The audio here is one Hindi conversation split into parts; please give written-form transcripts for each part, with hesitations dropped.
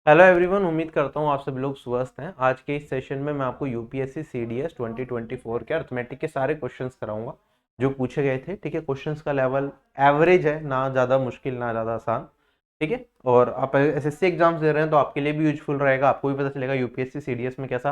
हेलो एवरीवन, उम्मीद करता हूँ आप सभी लोग स्वस्थ हैं। आज के इस सेशन में मैं आपको यूपीएससी सीडीएस 2024 के अर्थमेटिक के सारे क्वेश्चंस कराऊंगा जो पूछे गए थे। ठीक है, क्वेश्चंस का लेवल एवरेज है, ना ज़्यादा मुश्किल ना ज़्यादा आसान। ठीक है, और आप एसएससी एग्जाम्स दे रहे हैं तो आपके लिए भी यूजफुल रहेगा, आपको भी पता चलेगा यूपीएससी सीडीएस में कैसा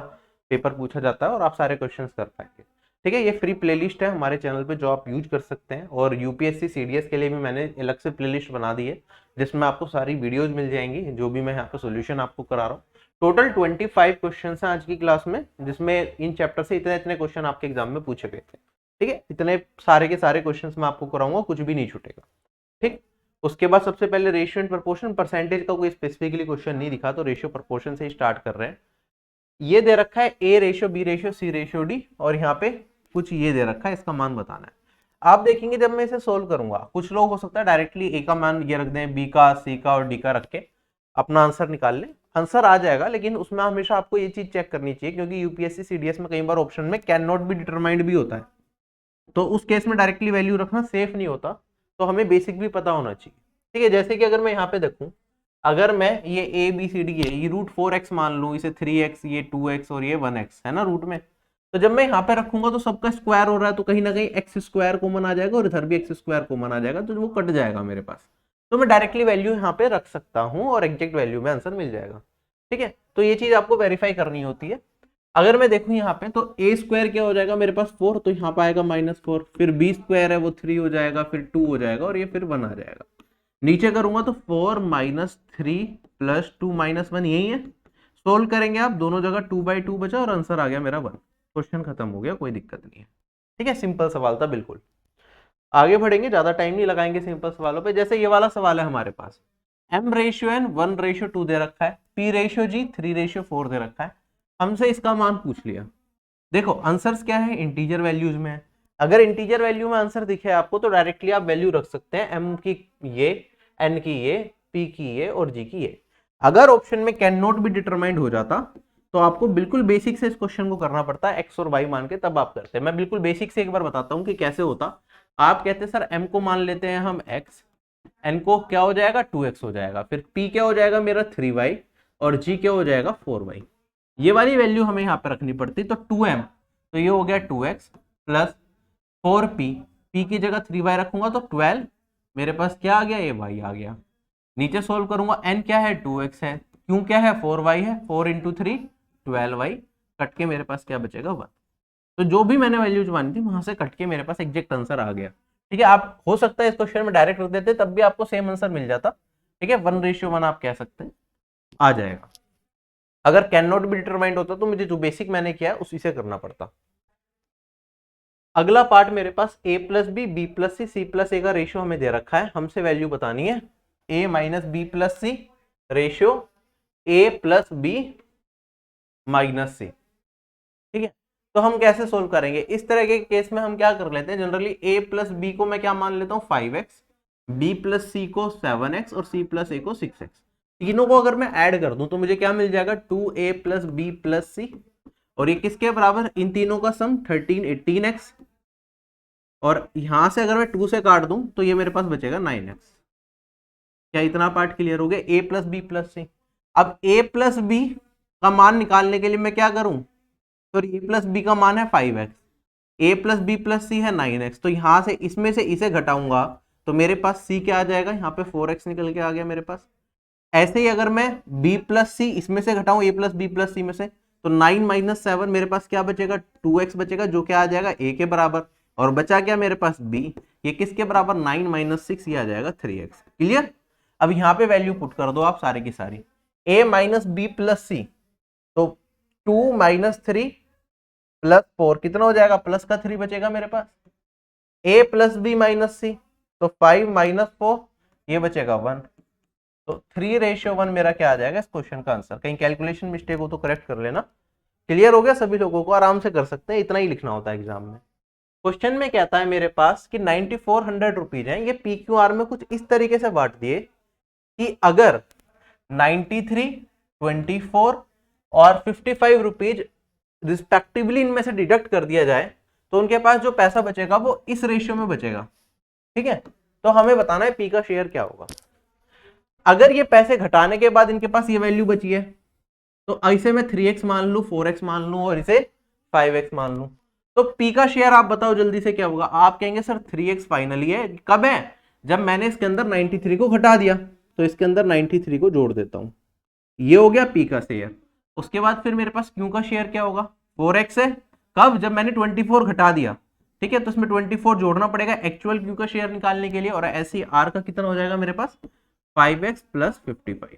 पेपर पूछा जाता है और आप सारे क्वेश्चन कर पाएंगे। ठीक है, ये फ्री प्लेलिस्ट है हमारे चैनल पे जो आप यूज कर सकते हैं, और यूपीएससी सीडीएस के लिए भी मैंने अलग से प्लेलिस्ट बना दी है जिसमें आपको सारी वीडियोज मिल जाएंगी जो भी मैं यहाँ पे सोल्यूशन आपको करा रहा हूँ। टोटल 25 क्वेश्चन हैं आज की क्लास में, जिसमें इन चैप्टर से इतने इतने क्वेश्चन आपके एग्जाम में पूछे गए थे। ठीक है, इतने सारे के सारे क्वेश्चन मैं आपको कराऊंगा, कुछ भी नहीं छूटेगा। ठीक, उसके बाद सबसे पहले रेशियो एंड प्रोपोर्शन। परसेंटेज का कोई स्पेसिफिकली क्वेश्चन नहीं दिखा तो रेशियो प्रोपोर्शन से ही स्टार्ट कर रहे हैं। ये दे रखा है A ratio B ratio C ratio D, और यहाँ पे कुछ ये दे रखा है, इसका मान बताना है। आप देखेंगे जब मैं इसे सोल्व करूंगा, कुछ लोग हो सकता है डायरेक्टली ए का मान ये रख दें, बी का, सी का और डी का रख के अपना आंसर निकाल लें। आंसर आ जाएगा, लेकिन उसमें हमेशा आपको ये चीज चेक करनी चाहिए, क्योंकि यूपीएससी सीडीएस में कई बार ऑप्शन में कैन नॉट बी डिटरमाइंड भी होता है, तो उस केस में डायरेक्टली वैल्यू रखना सेफ नहीं होता। तो हमें बेसिक भी पता होना चाहिए। ठीक है, जैसे कि अगर मैं यहाँ पे देखूं, अगर मैं ये ए बी सी डी है, ये रूट 4x मान लूं, इसे 3x, ये 2x और ये 1x है ना रूट में, तो जब मैं यहाँ पे रखूंगा तो सबका स्क्वायर हो रहा है, तो कहीं ना कहीं एक्स स्क्वायर कॉमन आ जाएगा और इधर भी एक्स स्क्वायर कॉमन आ जाएगा, तो वो कट जाएगा मेरे पास। तो मैं डायरेक्टली वैल्यू यहाँ पे रख सकता हूँ और एग्जैक्ट वैल्यू में आंसर मिल जाएगा। ठीक है, तो ये चीज आपको वेरीफाई करनी होती है। अगर मैं देखूं यहाँ पे तो ए स्क्वायर क्या हो जाएगा मेरे पास 4, तो यहाँ पे आएगा -4, फिर बी स्क्वायर है वो 3 हो जाएगा, फिर 2 हो जाएगा और ये फिर 1 आ जाएगा। नीचे करूंगा तो 4 -3 + 2 -1 यही है। सोल्व करेंगे आप दोनों जगह 2/2 बचा और आंसर आ गया मेरा 1। क्वेश्चन खत्म हो गया, कोई दिक्कत नहीं है। ठीक है, सिंपल सवाल था बिल्कुल। आगे बढ़ेंगे, ज्यादा टाइम नहीं लगाएंगे सिंपल सवालों पे। जैसे ये वाला सवाल है हमारे पास, m/n 1/2 दे रखा है, p/g 3/4 दे रखा है, हमसे इसका मान पूछ लिया। देखो आंसर्स क्या है, इंटीजर वैल्यूज में है। अगर इंटीजर वैल्यू में आंसर दिखे आपको तो डायरेक्टली आप वैल्यू रख सकते हैं, एम की ये, एन की ये, पी की ये और जी की ये। अगर ऑप्शन में कैन नॉट बी डिटरमाइंड हो जाता तो आपको बिल्कुल बेसिक से इस क्वेश्चन को करना पड़ता है, एक्स और वाई मान के तब आप करते हैं। मैं बिल्कुल बेसिक से एक बार बताता हूं कि कैसे होता। आप कहते हैं सर एम को मान लेते हैं हम एक्स, एन को क्या हो जाएगा 2x हो जाएगा, फिर पी क्या हो जाएगा मेरा 3y, और जी क्या हो जाएगा 4y। ये वाली वैल्यू हमें यहाँ पे रखनी पड़ती, तो 2m, तो ये हो गया 2x प्लस 4p, p की जगह 3y रखूंगा तो 12, मेरे पास क्या आ गया, ये y आ गया। नीचे सोल्व करूंगा, n क्या है 2x है, क्यों क्या है 4y है, 4 × 3 12y, कट के मेरे पास क्या बचेगा 1। तो जो भी मैंने वैल्यूज मानी थी वहां से कट के मेरे पास एग्जैक्ट आंसर आ गया। ठीक है, आप हो सकता है इस क्वेश्चन में डायरेक्ट रख देते तब भी आपको सेम आंसर मिल जाता। ठीक है, 1/1 आप कह सकते हैं, आ जाएगा। अगर कैन नॉट बी डिटरमाइंड होता तो मुझे जो बेसिक मैंने किया उसी से करना पड़ता। अगला पार्ट मेरे पास a + b, b + c, c + a का रेशियो हमें दे रखा है, हमसे वैल्यू बतानी है a - b + c ratio a + b - c। ठीक है, तो हम कैसे सोल्व करेंगे इस तरह के केस में, हम क्या कर लेते हैं जनरली, a + b को मैं क्या मान लेता हूँ 5x, b + c को 7x और c + a को 6x। तीनों को अगर मैं ऐड कर दूं तो मुझे क्या मिल जाएगा 2a + b + c, और ये किसके बराबर, इन तीनों का सम 13 18x, और यहां से अगर मैं 2 से काट दूं तो ये मेरे पास बचेगा 9x। क्या इतना पार्ट क्लियर हो गया, a + b + c। अब a + b का मान निकालने के लिए मैं क्या करूं, तो a + b का मान है 5x, a + b + c है 9x, तो यहां से इसमें से इसे घटाऊंगा तो मेरे पास c क्या आ जाएगा, यहाँ पे 4x निकल के आ गया मेरे पास। ऐसे ही अगर मैं b + c इसमें से घटाऊं a + b + c में से, तो 9 - 7 मेरे पास क्या बचेगा 2x बचेगा, जो क्या आ जाएगा a के बराबर, और बचा क्या मेरे पास b, ये किसके बराबर 9 - 6, ये आ जाएगा 3x। क्लियर। अब यहाँ पे वैल्यू पुट कर दो आप सारी की सारी, a - b + c, तो 2 - 3 + 4 कितना हो जाएगा, प्लस का 3 बचेगा मेरे पास, a + b - c, तो 5 - 4 ये बचेगा 1, तो 3/1 मेरा क्या आ जाएगा इस क्वेश्चन का आंसर। कहीं कैलकुलेशन मिस्टेक हो तो करेक्ट कर लेना। क्लियर हो गया सभी लोगों को, आराम से कर सकते हैं, इतना ही लिखना होता है एग्जाम में। क्वेश्चन में कहता है मेरे पास कि 9400 रुपीज है, ये PQR में कुछ इस तरीके से बांट दिए कि अगर 93, 24 और 55 रुपीज रिस्पेक्टिवली इनमें से डिडक्ट कर दिया जाए तो उनके पास जो पैसा बचेगा वो इस रेशियो में बचेगा। ठीक है, तो हमें बताना है पी का शेयर क्या होगा। अगर ये पैसे घटाने के बाद इनके पास ये वैल्यू बची है तो इसे मैं 3x मान लूं, 4x मान लूं और इसे 5x मान लूं, तो p का शेयर आप बताओ जल्दी से क्या होगा। आप कहेंगे सर 3x फाइनली है, कब है, जब मैंने इसके अंदर 93 को घटा दिया, तो इसके अंदर 93 को जोड़ देता हूं, ये हो गया p का शेयर। उसके बाद फिर मेरे पास q का शेयर क्या होगा, 4x है, कब, जब मैंने 24 घटा दिया, ठीक है, तो इसमें 24 जोड़ना पड़ेगा एक्चुअल q का शेयर निकालने के लिए, और ऐसे r का कितना हो जाएगा मेरे पास 5x plus 55।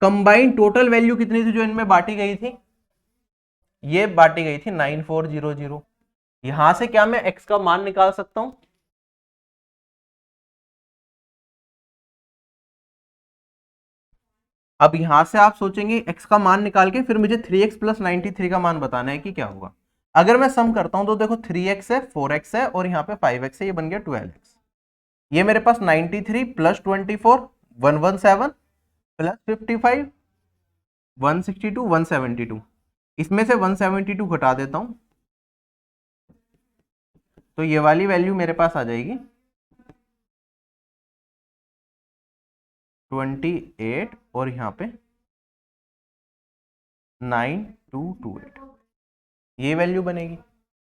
Combined total value कितनी थी जो इनमें बांटी गई थी, ये बांटी गई थी 9400। यहां से क्या मैं x का मान निकाल सकता हूं, अब यहां से आप सोचेंगे x का मान निकाल के फिर मुझे 3x प्लस 93 का मान बताना है कि क्या होगा। अगर मैं सम करता हूं तो देखो 3x है, 4x है और यहाँ पे 5x है, ये बन गया 12x। ये मेरे पास 93 प्लस 24 117 प्लस 55 162 172, इसमें से 172 घटा देता हूं तो ये वाली वैल्यू मेरे पास आ जाएगी 28 और यहाँ पे 9228, ये वैल्यू बनेगी।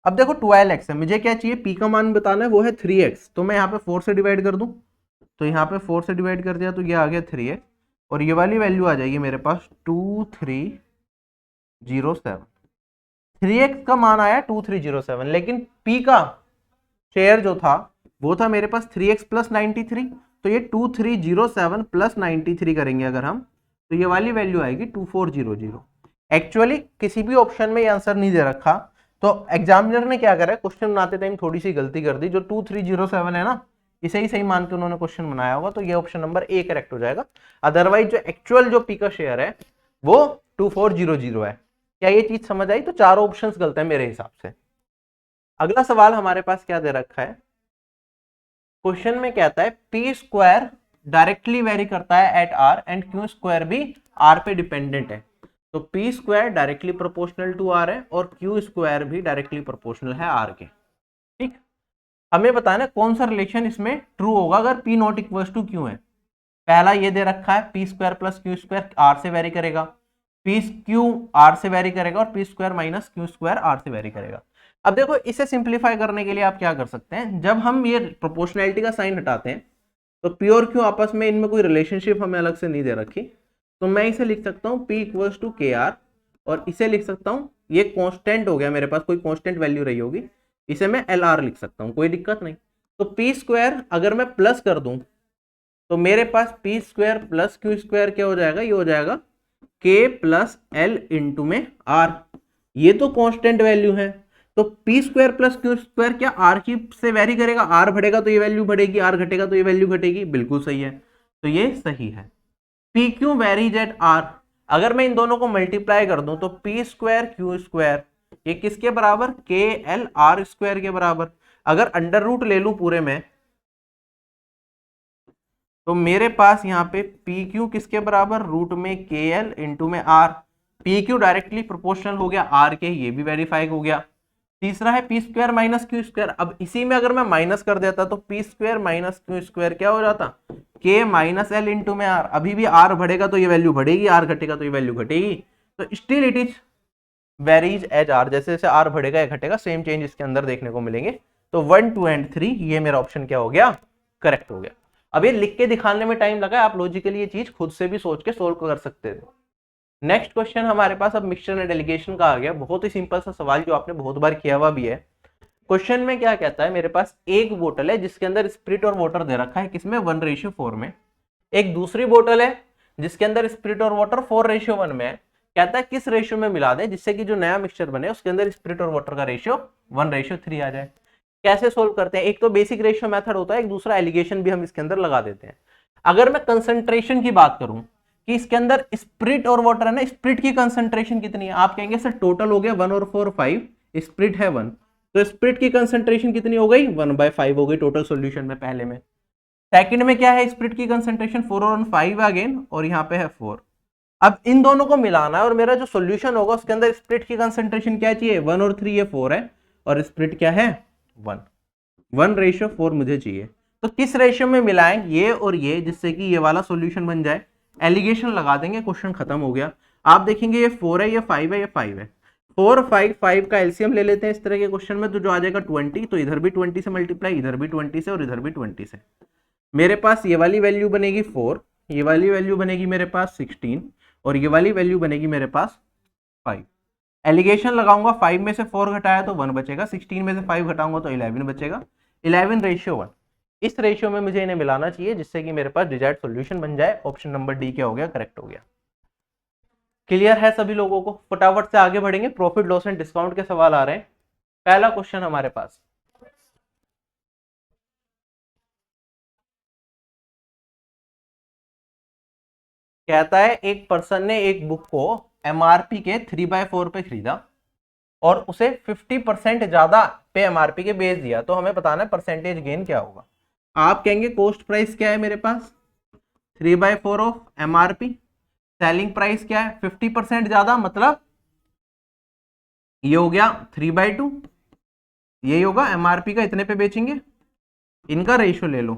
अब देखो 12x है, मुझे क्या चाहिए, p का मान बताना है, वो है 3x, तो मैं यहाँ पे 4 से डिवाइड कर दूं, तो यहाँ पे 4 से डिवाइड कर दिया तो ये आ गया 3x, और ये वाली वैल्यू आ जाएगी मेरे पास 2307। 3x का मान आया 2307, लेकिन p का शेयर जो था वो था मेरे पास 3x प्लस 93, तो ये 2307 प्लस 93 करेंगे अगर हम, तो ये वाली वैल्यू आएगी 2400। एक्चुअली किसी भी ऑप्शन में ये आंसर नहीं दे रखा, तो एग्जामिनर ने क्या करा, क्वेश्चन बनाते टाइम थोड़ी सी गलती कर दी, जो 2307 है ना, इसे ही सही मान के उन्होंने क्वेश्चन बनाया होगा, तो ये ऑप्शन नंबर ए करेक्ट हो जाएगा। अदरवाइज जो एक्चुअल जो पी का शेयर है वो 2400 है। क्या ये चीज समझ आई, तो चारों ऑप्शन गलत है मेरे हिसाब से। अगला सवाल हमारे पास क्या दे रखा है, क्वेश्चन में कहता है पी स्क्वायर डायरेक्टली वेरी करता है at R and Q square भी आर पे डिपेंडेंट है। तो P square directly proportional to R है और क्यू स्क्वायर भी डायरेक्टली प्रोपोर्शनल है आर के। ठीक, हमें बताना कौन सा रिलेशन इसमें ट्रू होगा अगर P not equal to Q है। पहला ये दे रखा है P square plus Q square R से वेरी करेगा, पी क्यू आर से वेरी करेगा, और P square minus Q square R से वेरी करेगा। अब देखो इसे सिंप्लीफाई करने के लिए आप क्या कर सकते हैं, जब हम ये प्रोपोर्शनैलिटी का साइन हटाते हैं तो पी और क्यू आपस में इनमें कोई रिलेशनशिप हमें अलग से नहीं दे रखी, तो मैं इसे लिख सकता हूँ पी इक्वल्स टू के आर, और इसे लिख सकता हूँ, ये कांस्टेंट हो गया मेरे पास, कोई कांस्टेंट वैल्यू रही होगी, इसे मैं एल आर लिख सकता हूँ, कोई दिक्कत नहीं। तो पी स्क्वायर अगर मैं प्लस कर दूं तो मेरे पास P square plus Q square क्या हो जाएगा, ये हो जाएगा के प्लस एल इंटू में आर, ये तो कांस्टेंट वैल्यू है। तो P square plus Q square क्या आर की से वेरी करेगा, आर बढ़ेगा तो ये वैल्यू बढ़ेगी, आर घटेगा तो ये वैल्यू घटेगी, बिल्कुल सही है, तो ये सही है। P Q varies at R, अगर मैं इन दोनों को मल्टीप्लाई कर दूं तो पी स्क्वायर क्यू स्क्वायर ये किसके बराबर, के एल आर स्क्वायर के बराबर। अगर अंडर रूट ले लूं पूरे में तो मेरे पास यहाँ पे पी क्यू किसके बराबर, रूट में के एल इंटू में R, P Q directly proportional हो गया आर के, ये भी वेरीफाई हो गया। तीसरा है P square minus Q square, अब इसी में अगर मैं माइनस कर देता तो P square minus Q square क्या हो जाता, के माइनस एल इंटू में आर, अभी भी आर बढ़ेगा तो ये वैल्यू बढ़ेगी, आर घटेगा तो ये वैल्यू घटेगी, तो still it is varies as R, जैसे जैसे आर बढ़ेगा या घटेगा सेम चेंज इसके अंदर देखने को मिलेंगे। तो 1 2 एंड 3 ये मेरा ऑप्शन क्या हो गया, करेक्ट हो गया। अब ये लिख के दिखाने में टाइम लगा, आप लॉजिकली ये चीज खुद से भी सोच के सोल्व कर सकते थे। नेक्स्ट क्वेश्चन हमारे पास अब मिक्सचर एंड डेलीगेशन का आ गया, बहुत ही सिंपल सा सवाल जो आपने बहुत बार किया हुआ भी है। क्वेश्चन में क्या कहता है, मेरे पास एक बोतल है जिसके अंदर स्पिरिट और वाटर दे रखा है, किसमें 1:4 में। एक दूसरी बोतल है जिसके अंदर स्पिरिट और वाटर 4:1 में है। कहता है किस रेशियो में मिला दें जिससे कि जो नया मिक्सचर बने उसके अंदर स्पिरिट और वाटर का रेशियो 1:3 आ जाए। कैसे सोल्व करते हैं, एक तो बेसिक रेशियो मेथड होता है, एक दूसरा एलिगेशन भी हम इसके अंदर लगा देते हैं। अगर मैं कंसंट्रेशन की बात करूं कि इसके अंदर स्पिरिट और वाटर है ना, स्पिरिट की कंसंट्रेशन कितनी है, आप कहेंगे सर टोटल हो गया 1 और 4 5, स्पिरिट है 1, तो स्पिरिट की कंसंट्रेशन कितनी हो गई 1/5 हो गई टोटल सॉल्यूशन में पहले में। सेकंड में क्या है, स्पिरिट की कंसंट्रेशन 4 और 5 अगेन, और यहाँ पे है 4। अब इन दोनों को मिलाना है और मेरा जो सॉल्यूशन होगा उसके अंदर स्पिरिट की कंसंट्रेशन क्या चाहिए, 1 और 3 ये 4 है, और स्पिरिट क्या है 1, 1:4 मुझे चाहिए। तो किस रेशियो में मिलाएं ये और ये, जिससे कि ये वाला सॉल्यूशन बन जाए। एलिगेशन लगा देंगे, क्वेश्चन खत्म हो गया। आप देखेंगे ये 4 है, ये 5 है, ये 5 है, 4 5 5 का एलसीएम ले लेते हैं इस तरह के क्वेश्चन में, तो जो आ जाएगा 20, तो इधर भी 20 से मल्टीप्लाई, इधर भी 20 से और इधर भी 20 से। मेरे पास ये वाली वैल्यू बनेगी 4, ये वाली वैल्यू बनेगी मेरे पास 16 और ये वाली वैल्यू बनेगी मेरे पास 5। एलिगेशन लगाऊंगा, 5 में से 4 घटाया तो 1 बचेगा, 16 में से 5 घटाऊंगा तो 11 बचेगा, 11:1। इस रेशियो में मुझे इन्हें मिलाना चाहिए, जिससे कि मेरे पास डिजायर्ड सॉल्यूशन बन जाए। ऑप्शन नंबर डी क्या हो गया, करेक्ट हो गया। क्लियर है सभी लोगों को? फटाफट से आगे बढ़ेंगे, प्रॉफिट लॉस एंड डिस्काउंट के सवाल आ रहे हैं। पहला क्वेश्चन हमारे पास, कहता है एक पर्सन ने एक बुक को एमआरपी के 3/4 पे खरीदा और उसे 50% ज्यादा पे एमआरपी के बेच दिया, तो हमें बताना है परसेंटेज गेन क्या होगा। आप कहेंगे कॉस्ट प्राइस क्या है मेरे पास, 3/4 ऑफ एमआरपी, सेलिंग प्राइस क्या है 50% ज्यादा, मतलब ये हो गया 3/2, यही होगा। एमआरपी का इतने पे बेचेंगे, इनका रेशियो ले लो।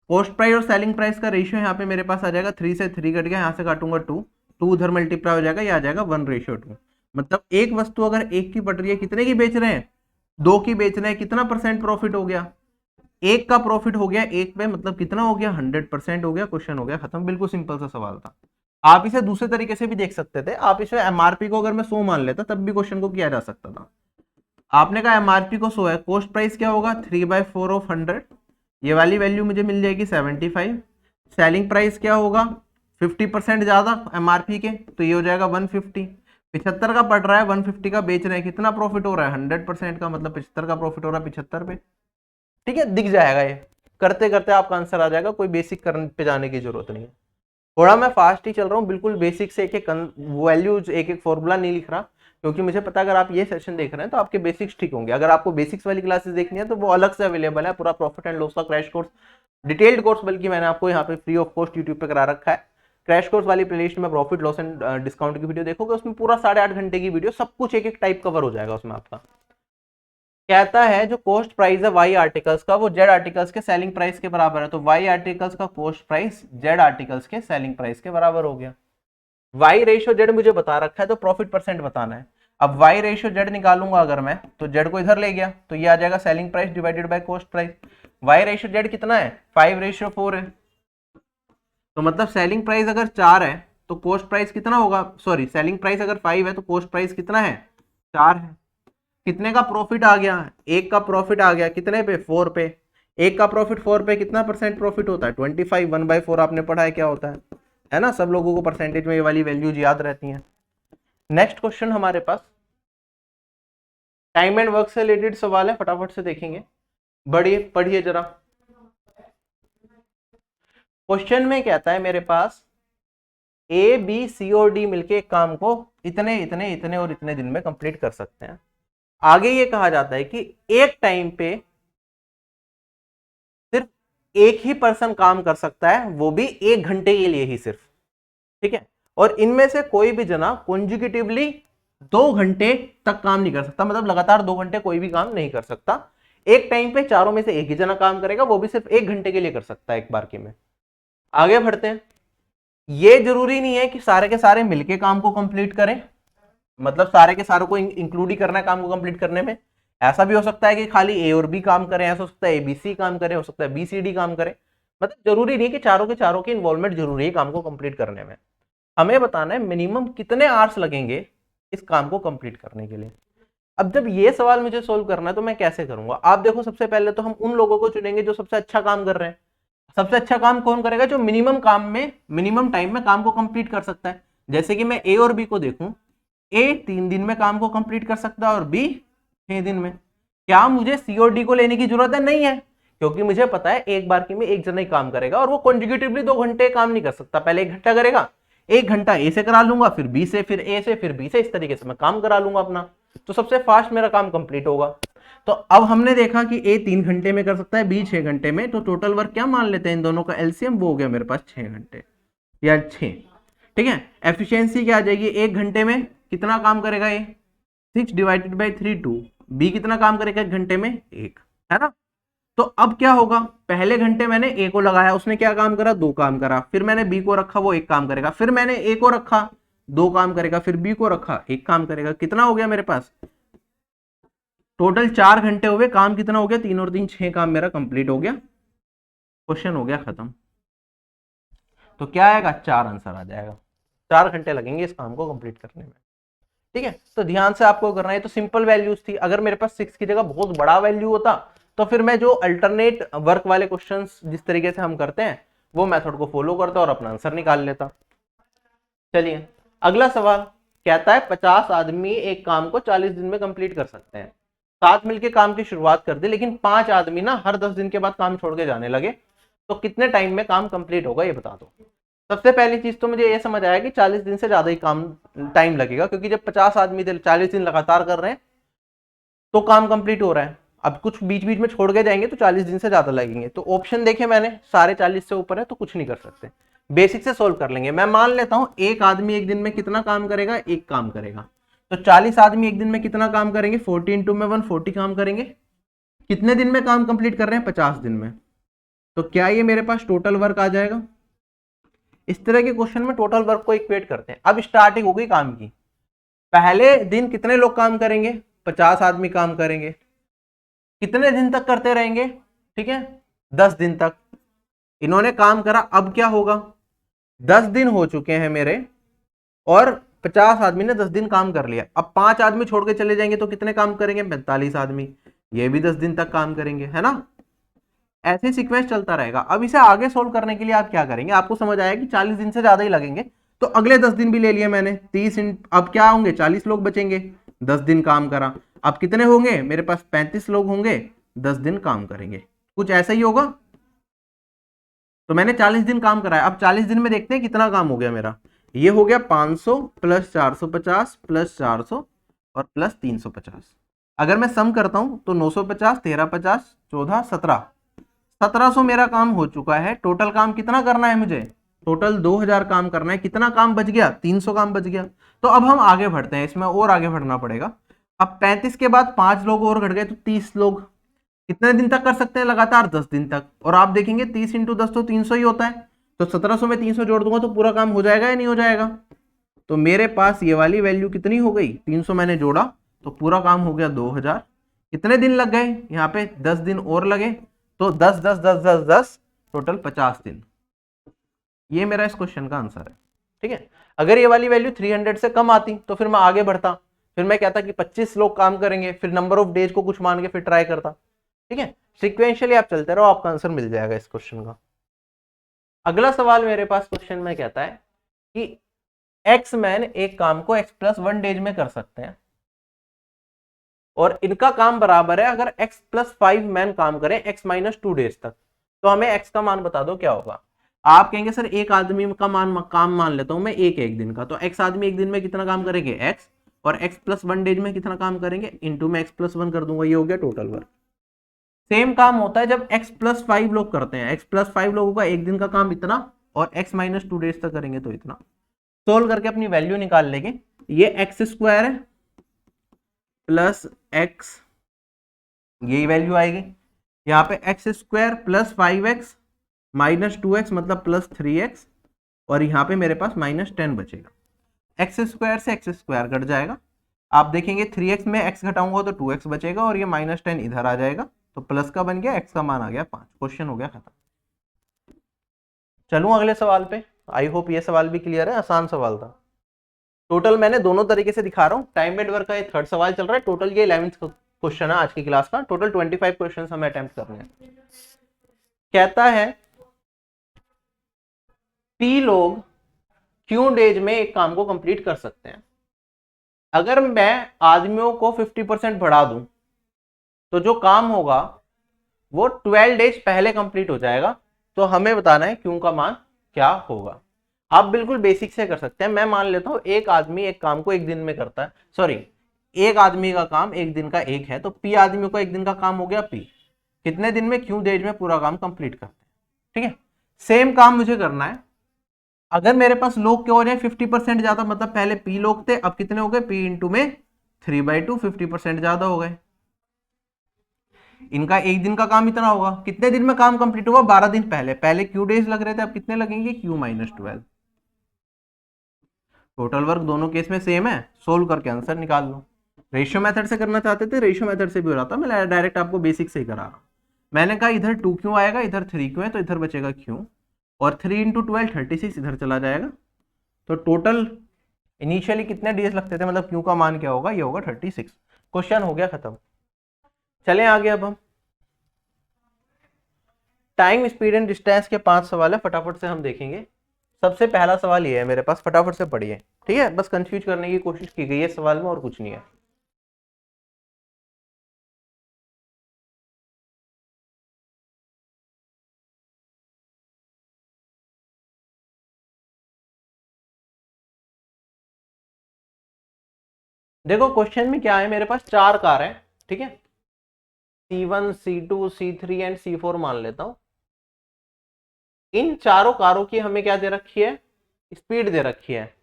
कॉस्ट प्राइस और सेलिंग प्राइस का रेशियो यहाँ पे मेरे पास आ जाएगा, 3 से 3 कट गया, यहाँ से काटूंगा 2, 2 उधर मल्टीप्लाई हो जाएगा, ये आ जाएगा 1:2। मतलब एक वस्तु अगर एक की पड़ रही है, कितने की बेच रहे हैं, 2 की बेच रहे हैं, कितना परसेंट प्रॉफिट हो गया, एक का प्रॉफिट हो गया एक पे, मतलब कितना हो गया 100% हो गया। क्वेश्चन हो गया खत्म, बिल्कुल सिंपल सा सवाल था। आप इसे दूसरे तरीके से भी देख सकते थे, आप इसे एमआरपी को अगर मैं 100 मान लेता तब भी क्वेश्चन को किया जा सकता था। आपने कहा एमआरपी को 100 है, कॉस्ट प्राइस क्या होगा 3/4 ऑफ 100, ये वाली वैल्यू मुझे मिल जाएगी 75। सेलिंग प्राइस क्या होगा 50% ज्यादा एमआरपी के, तो ये हो जाएगा 150। 75 का पड़ रहा है, 150 का बेच रहे हैं, कितना प्रॉफिट हो रहा है 100% का, मतलब 75 का प्रॉफिट हो रहा है 75 पे। ठीक है, दिख जाएगा, ये करते करते आपका आंसर आ जाएगा, कोई बेसिक करने पे जाने की जरूरत नहीं है। थोड़ा मैं फास्ट ही चल रहा हूँ, बिल्कुल बेसिक से एक एक वैल्यूज, एक एक फॉर्मूला नहीं लिख रहा, क्योंकि मुझे पता है अगर आप ये सेशन देख रहे हैं तो आपके बेसिक्स ठीक होंगे। अगर आपको बेसिक्स वाली क्लासेस देखनी है तो वो अलग से अवेलेबल है, पूरा प्रॉफिट एंड लॉस का क्रैश कोर्स, डिटेल्ड कोर्स, बल्कि मैंने आपको यहाँ पे फ्री ऑफ कॉस्ट यूट्यूब पे करा रखा है। क्रैश कोर्स वाली प्लेलिस्ट में प्रॉफिट लॉस एंड डिस्काउंट की वीडियो देखोगे, उसमें पूरा 8.5 घंटे की वीडियो, सब कुछ एक एक टाइप कवर हो जाएगा उसमें आपका। कहता है जो कॉस्ट प्राइस है वाई आर्टिकल्स का, वो जेड आर्टिकल्स के सेलिंग प्राइस के बराबर है, तो वाई आर्टिकल्स का कॉस्ट प्राइस जेड आर्टिकल्स के सेलिंग प्राइस के बराबर हो गया। वाई रेशियो जेड मुझे बता रखा है, तो प्रॉफिट परसेंट बताना है। अब वाई रेशियो जेड निकालूंगा अगर मैं, तो जेड को इधर ले गया तो ये आ जाएगा selling price divided by cost price. Y ratio Z कितना है 5:4 है, तो मतलब सेलिंग प्राइस अगर 4 है तो कॉस्ट प्राइस कितना होगा, सॉरी सेलिंग प्राइस अगर 5 है तो कॉस्ट प्राइस कितना है 4 है। कितने का प्रॉफिट आ गया, एक का प्रॉफिट आ गया कितने पे 4 पे, एक का प्रॉफिट 4 पे कितना परसेंट प्रॉफिट होता है 25, 1/4 आपने पढ़ा है क्या होता है ना, सब लोगों को परसेंटेज में ये वाली वैल्यूज याद रहती हैं। नेक्स्ट क्वेश्चन हमारे पास टाइम एंड वर्क से रिलेटेड सवाल है, फटाफट से देखेंगे, बढ़िए पढ़िए जरा। क्वेश्चन में कहता है मेरे पास ए बी सी और डी मिलके एक काम को इतने इतने इतने और इतने दिन में कंप्लीट कर सकते हैं। आगे ये कहा जाता है कि एक टाइम पे सिर्फ एक ही पर्सन काम कर सकता है, वो भी 1 घंटे के लिए ही सिर्फ, ठीक है, और इनमें से कोई भी जना कॉन्जिक्यूटिवली 2 घंटे तक काम नहीं कर सकता, मतलब लगातार 2 घंटे कोई भी काम नहीं कर सकता। एक टाइम पे चारों में से एक ही जना काम करेगा, वो भी सिर्फ 1 घंटे के लिए कर सकता है एक बार के में। आगे बढ़ते हैं, ये जरूरी नहीं है कि सारे के सारे मिलके काम को कंप्लीट करें, मतलब सारे के सारों को इंक्लूड ही करना है काम को कंप्लीट करने में। ऐसा भी हो सकता है कि खाली ए और बी काम करें, ऐसा हो सकता है ए बी सी काम करे, हो सकता है बी सी डी काम करे, मतलब जरूरी नहीं कि चारों के चारों की इन्वॉल्वमेंट जरूरी है काम को कंप्लीट करने में। हमें बताना है मिनिमम कितने आवर्स लगेंगे इस काम को कंप्लीट करने के लिए। अब जब ये सवाल मुझे सोल्व करना है तो मैं कैसे करूंगा, आप देखो सबसे पहले तो हम उन लोगों को चुनेंगे जो सबसे अच्छा काम कर रहे हैं। सबसे अच्छा काम कौन करेगा, जो मिनिमम काम में मिनिमम टाइम में काम को कंप्लीट कर सकता है। जैसे कि मैं ए और बी को देखूं, ए 3 दिन में काम को कंप्लीट कर सकता है और बी 6 दिन में। क्या मुझे सी और डी को लेने की जरूरत है, नहीं है, क्योंकि मुझे पता है एक बार की में एक जना ही काम करेगा और वो कॉन्जिक्यूटिवली 2 घंटे काम नहीं कर सकता। पहले 1 घंटा करेगा, 1 घंटा ए से करा लूंगा, फिर बी से, फिर ए से, फिर बी से, इस तरीके से मैं काम करा लूंगा अपना, तो सबसे फास्ट मेरा काम कंप्लीट होगा। तो अब हमने देखा कि ए 3 घंटे में कर सकता है, बी 6 घंटे में, तो टोटल वर्क क्या मान लेते हैं इन दोनों का एलसीएम, वो हो गया मेरे पास 6 घंटे या 6, ठीक है। एफिशिएंसी क्या आ जाएगी, 1 घंटे में कितना काम करेगा ए, 6 डिवाइडेड बाई 3 2, बी कितना काम करेगा 1 घंटे में 1, है ना। तो अब क्या होगा, पहले घंटे मैंने ए को लगाया, उसने क्या काम करा, 2 काम करा, फिर मैंने बी को रखा, वो 1 काम करेगा, फिर मैंने ए को रखा, 2 काम करेगा, फिर बी को रखा, 1 काम करेगा। कितना हो गया मेरे पास, टोटल 4 घंटे हुए, काम कितना हो गया, 3 और 3 6 काम मेरा कंप्लीट हो गया, क्वेश्चन हो गया खत्म। तो क्या आएगा, 4 आंसर आ जाएगा। 4 घंटे लगेंगे इस काम को कंप्लीट करने में। ठीक है, तो ध्यान से आपको करना है। तो सिंपल वैल्यूज थी, अगर मेरे पास 6 की जगह बहुत बड़ा वैल्यू होता तो फिर मैं जो अल्टरनेट वर्क वाले क्वेश्चंस जिस तरीके से हम करते हैं वो मेथड को फॉलो करता और अपना आंसर निकाल लेता। चलिए अगला सवाल कहता है 50 आदमी एक काम को 40 दिन में कंप्लीट कर सकते हैं। 7 मिलके काम की शुरुआत कर दे, लेकिन 5 आदमी ना हर 10 दिन के बाद काम छोड़ के जाने लगे, तो कितने टाइम में काम कंप्लीट होगा ये बता दो। सबसे पहली चीज तो मुझे ये समझ आया कि 40 दिन से ज्यादा ही काम टाइम लगेगा, क्योंकि जब 50 आदमी 40 दिन लगातार कर रहे हैं तो काम कंप्लीट हो रहा है। अब कुछ बीच बीच में छोड़ के जाएंगे तो 40 दिन से ज्यादा लगेंगे। तो ऑप्शन देखे मैंने, सारे 40 से ऊपर है तो कुछ नहीं कर सकते, बेसिक से सोल्व कर लेंगे। मैं मान लेता हूं एक आदमी एक दिन में कितना काम करेगा, 1 काम करेगा। तो 40 आदमी एक दिन में कितना काम करेंगे, 40 इंटू में 140 काम करेंगे। कितने दिन में काम कंप्लीट कर रहे हैं, 50 दिन में। तो क्या ये मेरे पास टोटल वर्क आ जाएगा। इस तरह के क्वेश्चन में टोटल वर्क को इक्वेट करते हैं। अब स्टार्टिंग हो गई काम की, पहले दिन कितने लोग काम करेंगे, 50 आदमी काम करेंगे। कितने दिन तक करते रहेंगे, ठीक है, 10 दिन तक इन्होंने काम करा। अब क्या होगा, 10 दिन हो चुके हैं मेरे और 50 आदमी ने 10 दिन काम कर लिया। अब 5 आदमी छोड़ के चले जाएंगे तो कितने काम करेंगे, 45 आदमी, ये भी 10 दिन तक काम करेंगे, है ना। ऐसे सीक्वेंस चलता रहेगा। अब इसे आगे सोल्व करने के लिए आप क्या करेंगे, आपको समझ आया कि 40 दिन से ज्यादा ही लगेंगे, तो अगले 10 दिन भी ले लिए मैंने, 30 अब क्या होंगे, 40 लोग बचेंगे, 10 दिन काम करा। अब कितने होंगे मेरे पास, 35 लोग होंगे, 10 दिन काम करेंगे, कुछ ऐसा ही होगा। तो मैंने 40 दिन काम कराया। अब 40 दिन में देखते हैं कितना काम हो गया मेरा। ये हो गया 500 प्लस 450 प्लस 400 और प्लस 350। अगर मैं सम करता हूं तो 950, 1350, 14, 1700 मेरा काम हो चुका है। टोटल काम कितना करना है मुझे, टोटल 2000 काम करना है। कितना काम बच गया, 300 काम बच गया। तो अब हम आगे बढ़ते हैं, इसमें और आगे बढ़ना पड़ेगा। अब 35 के बाद 5 लोग और घट गए तो 30 लोग कितने दिन तक कर सकते हैं, लगातार 10 दिन तक। और आप देखेंगे 30 इंटू 10 तो 300 ही होता है। तो 1700 में 300 जोड़ दूंगा तो पूरा काम हो जाएगा या नहीं हो जाएगा। तो मेरे पास ये वाली वैल्यू कितनी हो गई, 300 मैंने जोड़ा तो पूरा काम हो गया 2000। कितने दिन लग गए, यहाँ पे 10 दिन और लगे, तो 10 10 10 10 10 टोटल 50 दिन। ये मेरा इस क्वेश्चन का आंसर है। ठीक है, अगर ये वाली वैल्यू 300 से कम आती तो फिर मैं आगे बढ़ता, फिर मैं कहता कि 25 लोग काम करेंगे, फिर नंबर ऑफ डेज को कुछ मान के फिर ट्राई करता। ठीक है, सिक्वेंशियली आप चलते रहो, आपका आंसर मिल जाएगा इस क्वेश्चन का। अगला सवाल मेरे पास क्वेश्चन में कहता है कि एक्स मैन एक काम को x प्लस 1 डेज में कर सकते हैं और इनका काम बराबर है अगर x प्लस 5 मैन काम करें x माइनस 2 डेज तक। तो हमें x का मान बता दो क्या होगा। आप कहेंगे सर एक आदमी का काम मान लेता हूं मैं एक दिन का, तो x आदमी एक दिन में कितना काम करेंगे x, और x प्लस 1 डेज में कितना काम करेंगे, इंटू में x प्लस 1 कर दूंगा, ये हो गया टोटल वर्क। सेम काम होता है जब x प्लस 5 लोग करते हैं, x प्लस 5 लोगों का एक दिन का काम इतना और x माइनस 2 डेज तक करेंगे तो इतना। सोल्व करके अपनी वैल्यू निकाल लेंगे। ये एक्स स्क्वायर है प्लस एक्स, यही वैल्यू आएगी। यहाँ पे x square plus 5x minus 2x मतलब प्लस 3x, और यहाँ पे मेरे पास माइनस 10 बचेगा। एक्स स्क्वायर से एक्स स्क्वायर कट जाएगा, आप देखेंगे 3x में x घटाऊंगा तो 2x बचेगा और ये माइनस 10 इधर आ जाएगा, तो प्लस का बन गया, x का मान आ गया 5। क्वेश्चन हो गया खत्म। चलूं अगले सवाल पे। आई होप ये सवाल भी क्लियर है, आसान सवाल था। टोटल मैंने दोनों तरीके से दिखा रहा हूं। टाइम बेड वर्क का ये 3rd सवाल चल रहा है। टोटल ये 11th क्वेश्चन है आज की क्लास का। टोटल 25 क्वेश्चन हमें अटेम्प्ट करने हैं। कहता है P लोग Q डेज में एक काम को कंप्लीट कर सकते हैं। अगर मैं आदमियों को 50% बढ़ा दूं तो जो काम होगा वो 12 डेज पहले कंप्लीट हो जाएगा। तो हमें बताना है Q का मान क्या होगा। आप बिल्कुल बेसिक से कर सकते हैं। मैं मान लेता हूं एक आदमी एक काम को एक दिन में करता है, सॉरी एक आदमी का काम एक दिन का एक है, तो P आदमियों का एक दिन का काम हो गया P। कितने दिन में, Q डेज में पूरा काम कंप्लीट करते हैं। ठीक है, सेम काम मुझे करना है। अगर मेरे पास लोग क्या हो जाए 50% ज्यादा, मतलब पहले P लोग थे, अब कितने हो गए, P इंटू में 3/2, 50% ज्यादा हो गए। इनका एक दिन का काम इतना होगा, कितने दिन में काम कंप्लीट हुआ, 12 दिन पहले, पहले क्यू डेज लग रहे थे, अब कितने लगेंगे, क्यू माइनस 12। टोटल वर्क दोनों केस में सेम है, सोल्व करके आंसर निकाल लो। रेशियो मेथड से करना चाहते थे, रेशियो मेथड से भी हो रहा था, मैं डायरेक्ट आपको बेसिक से ही करा रहा हूं। मैंने कहा इधर 2 क्यों आएगा, इधर 3 क्यों है, तो इधर बचेगा क्यों, और 3 इंटू 12 36 इधर चला जाएगा। तो टोटल इनिशियली कितने डेज लगते थे, मतलब क्यू का मान क्या होगा, ये होगा 36। क्वेश्चन हो गया खत्म। चलें आगे, अब हम टाइम स्पीड एंड डिस्टेंस के 5 सवाल है, फटाफट से हम देखेंगे। सबसे पहला सवाल ये है मेरे पास, फटाफट से पढ़िए, ठीक है, बस कंफ्यूज करने की कोशिश की गई है सवाल में और कुछ नहीं है। देखो क्वेश्चन में क्या है, मेरे पास 4 कार है, ठीक है, C1 C2 C3 and C4 मान लेता हूं। इन चारों कारों की हमें क्या दे रखी है, स्पीड दे रखी है।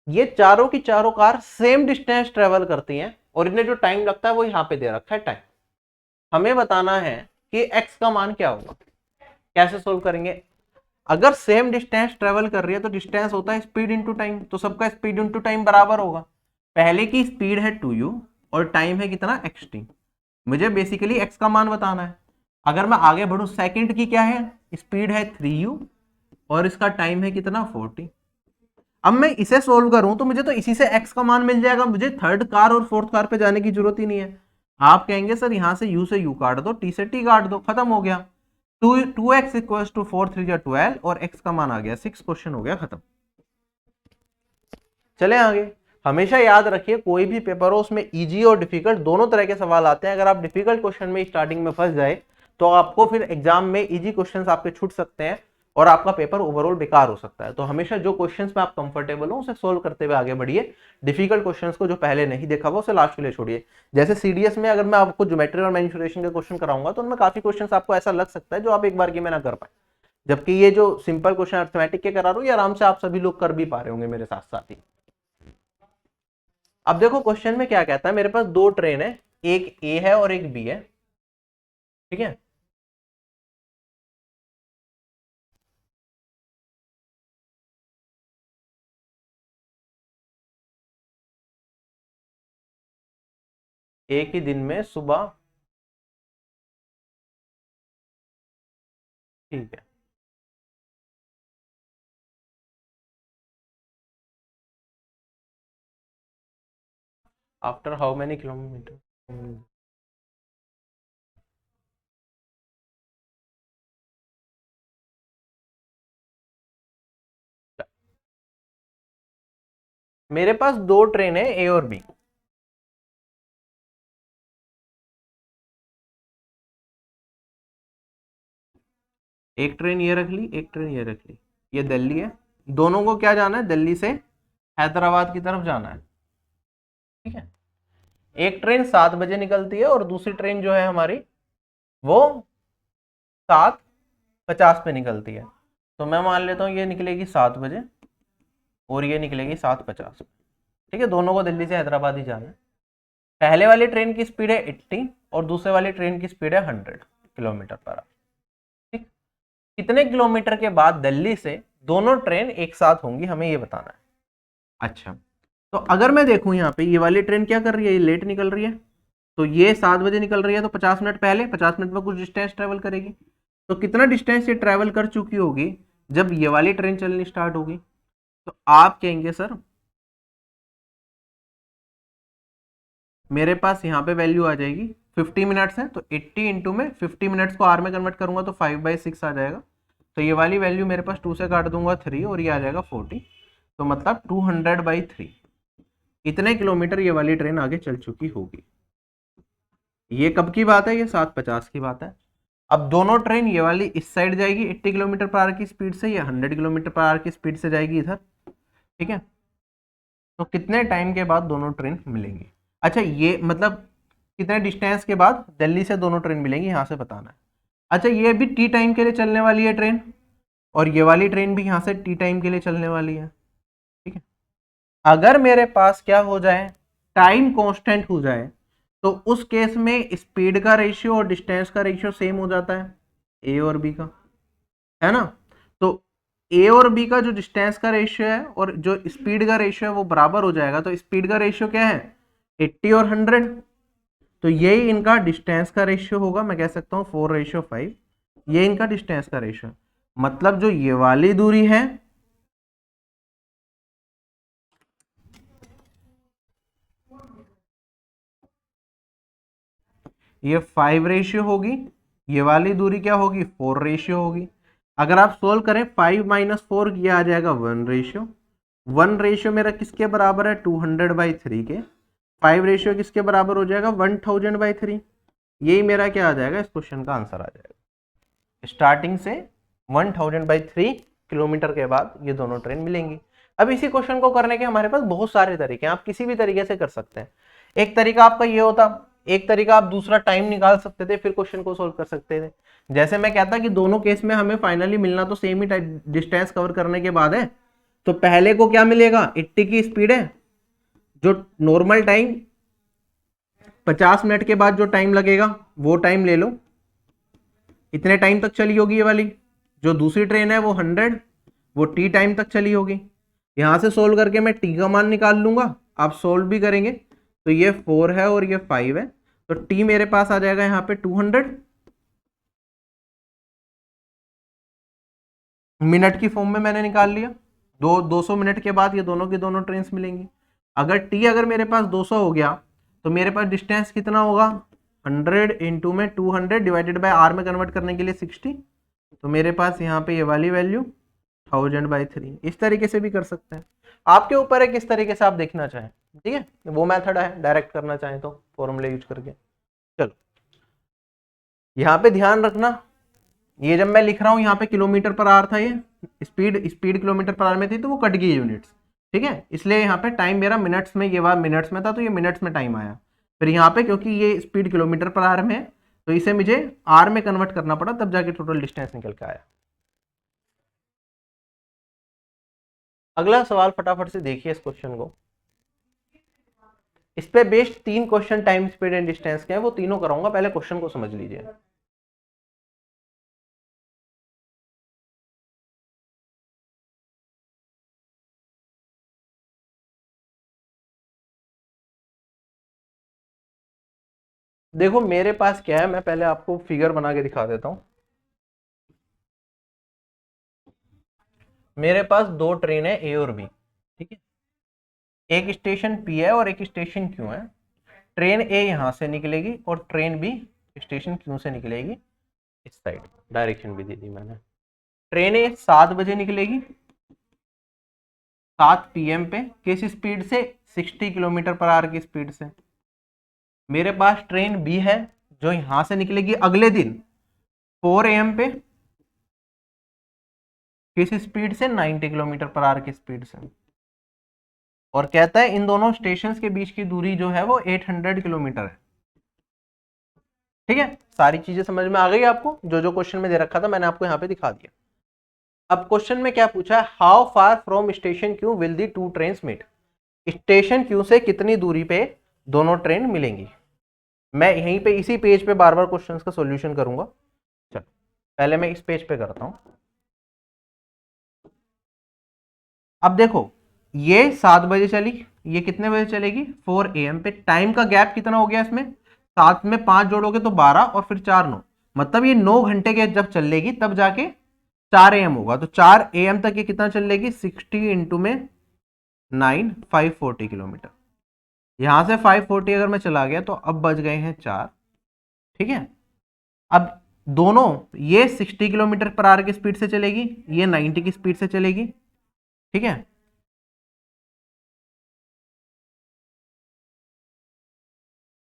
ये चारों की चारों कार सेम डिस्टेंस ट्रेवल करती हैं और इन्हें जो टाइम लगता है वो यहां पे दे रखा है टाइम। हमें बताना है कि x का मान क्या होगा। कैसे सोल्व करेंगे, अगर सेम डिस्टेंस ट्रेवल कर रही है तो डिस्टेंस होता है स्पीड इंटू टाइम, तो सबका स्पीड इंटू टाइम बराबर होगा। पहले की स्पीड है 2u और टाइम है कितना, xt। मुझे बेसिकली x का मान बताना है। अगर मैं आगे बढ़ूं, सेकंड की क्या है, स्पीड है 3u और इसका टाइम है कितना, 40। अब मैं इसे सोल्व करूं तो मुझे तो इसी से x का मान मिल जाएगा, मुझे थर्ड कार और फोर्थ कार पे जाने की जरूरत ही नहीं है। आप कहेंगे सर यहां से u से u काट दो, t से t काट दो, खत्म हो गया। 2x इक्वल टू 4 3 12 और x का मान आ गया 6, क्वेश्चन हो गया खत्म। चले आगे। हमेशा याद रखिए कोई भी पेपर हो उसमें इजी और डिफिकल्ट दोनों तरह के सवाल आते हैं। अगर आप डिफिकल्ट क्वेश्चन में स्टार्टिंग में फंस जाए तो आपको फिर एग्जाम में इजी क्वेश्चंस आपके छूट सकते हैं और आपका पेपर ओवरऑल बेकार हो सकता है। तो हमेशा जो क्वेश्चंस में आप कंफर्टेबल हो उसे सोल्व करते हुए आगे बढ़िए। डिफिकल्ट क्वेश्चंस को जो पहले नहीं देखा हुआ उसे लास्ट के लिए छोड़िए। जैसे सीडीएस में अगर मैं आपको ज्योमेट्री और मेंसुरेशन के क्वेश्चन कराऊंगा तो उनमें काफी क्वेश्चन आपको ऐसा लग सकता है जो आप एक बार की में ना कर पाए, जबकि ये जो सिंपल क्वेश्चन अर्थमेटिक के करा रहा हूं ये आराम से आप सभी लोग कर भी पा रहे होंगे मेरे साथ साथ ही। अब देखो क्वेश्चन में क्या कहता है, मेरे पास 2 ट्रेन है, एक ए है और एक बी है, ठीक है। एक ही दिन में सुबह, ठीक है, आफ्टर हाउ मेनी किलोमीटर, मेरे पास 2 ट्रेन है ए और बी। एक ट्रेन ये रख ली, एक ट्रेन ये रख ली, ये दिल्ली है, दोनों को क्या जाना है, दिल्ली से हैदराबाद की तरफ जाना है, ठीक है। एक ट्रेन 7 बजे निकलती है और दूसरी ट्रेन जो है हमारी वो 7:50 पे निकलती है। तो मैं मान लेता हूँ ये निकलेगी 7 बजे और ये निकलेगी 7:50, ठीक है। दोनों को दिल्ली से हैदराबाद ही जाना है। पहले वाली ट्रेन की स्पीड है 80 और दूसरे वाली ट्रेन की स्पीड है 100 किलोमीटर पर आवर, ठीक। कितने किलोमीटर के बाद दिल्ली से दोनों ट्रेन एक साथ होंगी, हमें ये बताना है। अच्छा, तो अगर मैं देखूं यहाँ पे ये वाली ट्रेन क्या कर रही है, ये लेट निकल रही है, तो ये 7 बजे निकल रही है तो 50 मिनट पहले, 50 मिनट में कुछ डिस्टेंस ट्रेवल करेगी। तो कितना डिस्टेंस ये ट्रेवल कर चुकी होगी जब ये वाली ट्रेन चलनी स्टार्ट होगी। तो आप कहेंगे सर मेरे पास यहाँ पे वैल्यू आ जाएगी 50 मिनट्स है, तो 80 इंटू में 50 मिनट्स को आर में कन्वर्ट करूंगा तो 5/6 आ जाएगा। तो ये वाली वैल्यू मेरे पास 2 से काट दूंगा 3 और ये आ जाएगा 40, तो मतलब 200/3 इतने किलोमीटर ये वाली ट्रेन आगे चल चुकी होगी। ये कब की बात है, ये 7:50 की बात है। अब दोनों ट्रेन, ये वाली इस साइड जाएगी 80 किलोमीटर पर आवर की स्पीड से, ये 100 किलोमीटर पर आवर की स्पीड से जाएगी इधर, ठीक है। तो कितने टाइम के बाद दोनों ट्रेन मिलेंगी, अच्छा ये मतलब कितने डिस्टेंस के बाद दिल्ली से दोनों ट्रेन मिलेंगी, यहाँ से बताना है। अच्छा ये भी टी टाइम के लिए चलने वाली है ट्रेन और ये वाली ट्रेन भी यहाँ से टी टाइम के लिए चलने वाली है, ठीक है। अगर मेरे पास क्या हो जाए, टाइम कांस्टेंट हो जाए, तो उस केस में स्पीड का रेशियो और डिस्टेंस का रेशियो सेम हो जाता है ए और बी का, है ना। तो ए और बी का जो डिस्टेंस का रेशियो है और जो स्पीड का रेशियो है वो बराबर हो जाएगा। तो स्पीड का रेशियो क्या है 80 और 100, तो यही इनका डिस्टेंस का रेशियो होगा। मैं कह सकता हूँ 4:5, ये इनका डिस्टेंस का रेशियो। मतलब जो ये वाली दूरी है ये 5 रेशियो होगी, ये वाली दूरी क्या होगी 4 रेशियो होगी। अगर आप सोल्व करें 5 - 4 ये आ जाएगा 1 रेशियो। 1 रेशियो मेरा किसके बराबर है 200/3 के। 5 रेशियो किसके बराबर हो जाएगा 1000/3। यही मेरा क्या आ जाएगा इस क्वेश्चन का आंसर आ जाएगा। स्टार्टिंग से 1000/3 किलोमीटर के बाद ये दोनों ट्रेन मिलेंगी। अब इसी क्वेश्चन को करने के हमारे पास बहुत सारे तरीके हैं, आप किसी भी तरीके से कर सकते हैं। एक तरीका आपका ये होता, एक तरीका आप दूसरा टाइम निकाल सकते थे फिर क्वेश्चन को सोल्व कर सकते थे। जैसे मैं कहता कि दोनों केस में हमें फाइनली मिलना तो सेम ही डिस्टेंस कवर करने के बाद है, तो पहले को क्या मिलेगा 80 की स्पीड है, जो नॉर्मल टाइम 50 मिनट के बाद जो टाइम लगेगा वो टाइम ले लो, इतने टाइम तक चली होगी ये वाली। जो दूसरी ट्रेन है वो 100, वो टी टाइम तक चली होगी। यहां से सोल्व करके मैं टी का मान निकाल लूंगा, आप सोल्व भी करेंगे तो ये 4 है और ये 5 है, तो टी मेरे पास आ जाएगा यहाँ पे 200 मिनट की फॉर्म में मैंने निकाल लिया। 200 मिनट के बाद ये दोनों की दोनों ट्रेन मिलेंगी। अगर टी अगर मेरे पास 200 हो गया तो मेरे पास डिस्टेंस कितना होगा 100 इंटू में 200 डिवाइडेड बाय आर में कन्वर्ट करने के लिए 60, तो मेरे पास यहाँ पे ये वाली वैल्यू 1000/3। इस तरीके से भी कर सकते हैं, आपके ऊपर है किस तरीके से आप देखना चाहें। ठीक है, वो मेथड है, डायरेक्ट करना चाहें तो फॉर्मूले यूज करके। चलो यहाँ पे ध्यान रखना, ये जब मैं लिख रहा हूँ यहाँ पे किलोमीटर पर आवर था, ये स्पीड किलोमीटर पर आवर में थी तो वो कट गई यूनिट्स। ठीक है, इसलिए यहाँ पे टाइम मेरा मिनट्स में, ये बार मिनट्स में था तो ये मिनट्स में टाइम आया। फिर यहाँ पे क्योंकि ये स्पीड किलोमीटर पर आवर में है तो इसे मुझे आर में कन्वर्ट करना पड़ा, तब जाके टोटल डिस्टेंस निकल के आया। अगला सवाल फटाफट से देखिए इस क्वेश्चन को। इस पे based 3 question time speed and distance के हैं, वो तीनों कराऊंगा, पहले क्वेश्चन को समझ लीजिए। देखो मेरे पास क्या है, मैं पहले आपको फिगर बना के दिखा देता हूं। मेरे पास 2 ट्रेन है ए और बी, ठीक है। एक स्टेशन पी है और एक स्टेशन क्यू है। ट्रेन ए यहां से निकलेगी और ट्रेन बी स्टेशन क्यू से निकलेगी। इस साइड डायरेक्शन भी दे दी मैंने। ट्रेन ए 7 बजे निकलेगी 7 PM पे, किस स्पीड से 60 किलोमीटर पर आवर की स्पीड से। मेरे पास ट्रेन बी है जो यहां से निकलेगी अगले दिन 4 AM पे, किस स्पीड से 90 किलोमीटर पर आवर की स्पीड से। और कहता है इन दोनों स्टेशंस के बीच की दूरी जो है वो 800 किलोमीटर है। ठीक है, सारी चीजें समझ में आ गई आपको, जो जो क्वेश्चन में दे रखा था मैंने आपको यहाँ पे दिखा दिया। अब क्वेश्चन में क्या पूछा है, how far from station Q will the 2 train meet. Station Q से कितनी दूरी पे दोनों ट्रेन मिलेंगी। मैं यहीं पे इसी पेज पे बार बार क्वेश्चन का सोल्यूशन करूंगा। चलो पहले मैं इस पेज पे करता हूं। अब देखो ये 7 बजे चली, ये कितने बजे चलेगी 4 AM पे। टाइम का गैप कितना हो गया इसमें, 7 में 5 जोड़ोगे तो 12 और फिर 4 9, मतलब ये 9 घंटे के जब चलेगी तब जाके 4 AM होगा। तो 4 AM तक ये कितना चलेगी 60 इंटू में 9 540 किलोमीटर। यहां से 540 अगर मैं चला गया तो अब बज गए हैं 4। ठीक है, अब दोनों ये 60 किलोमीटर पर आवर की स्पीड से चलेगी, ये 90 की स्पीड से चलेगी। ठीक है,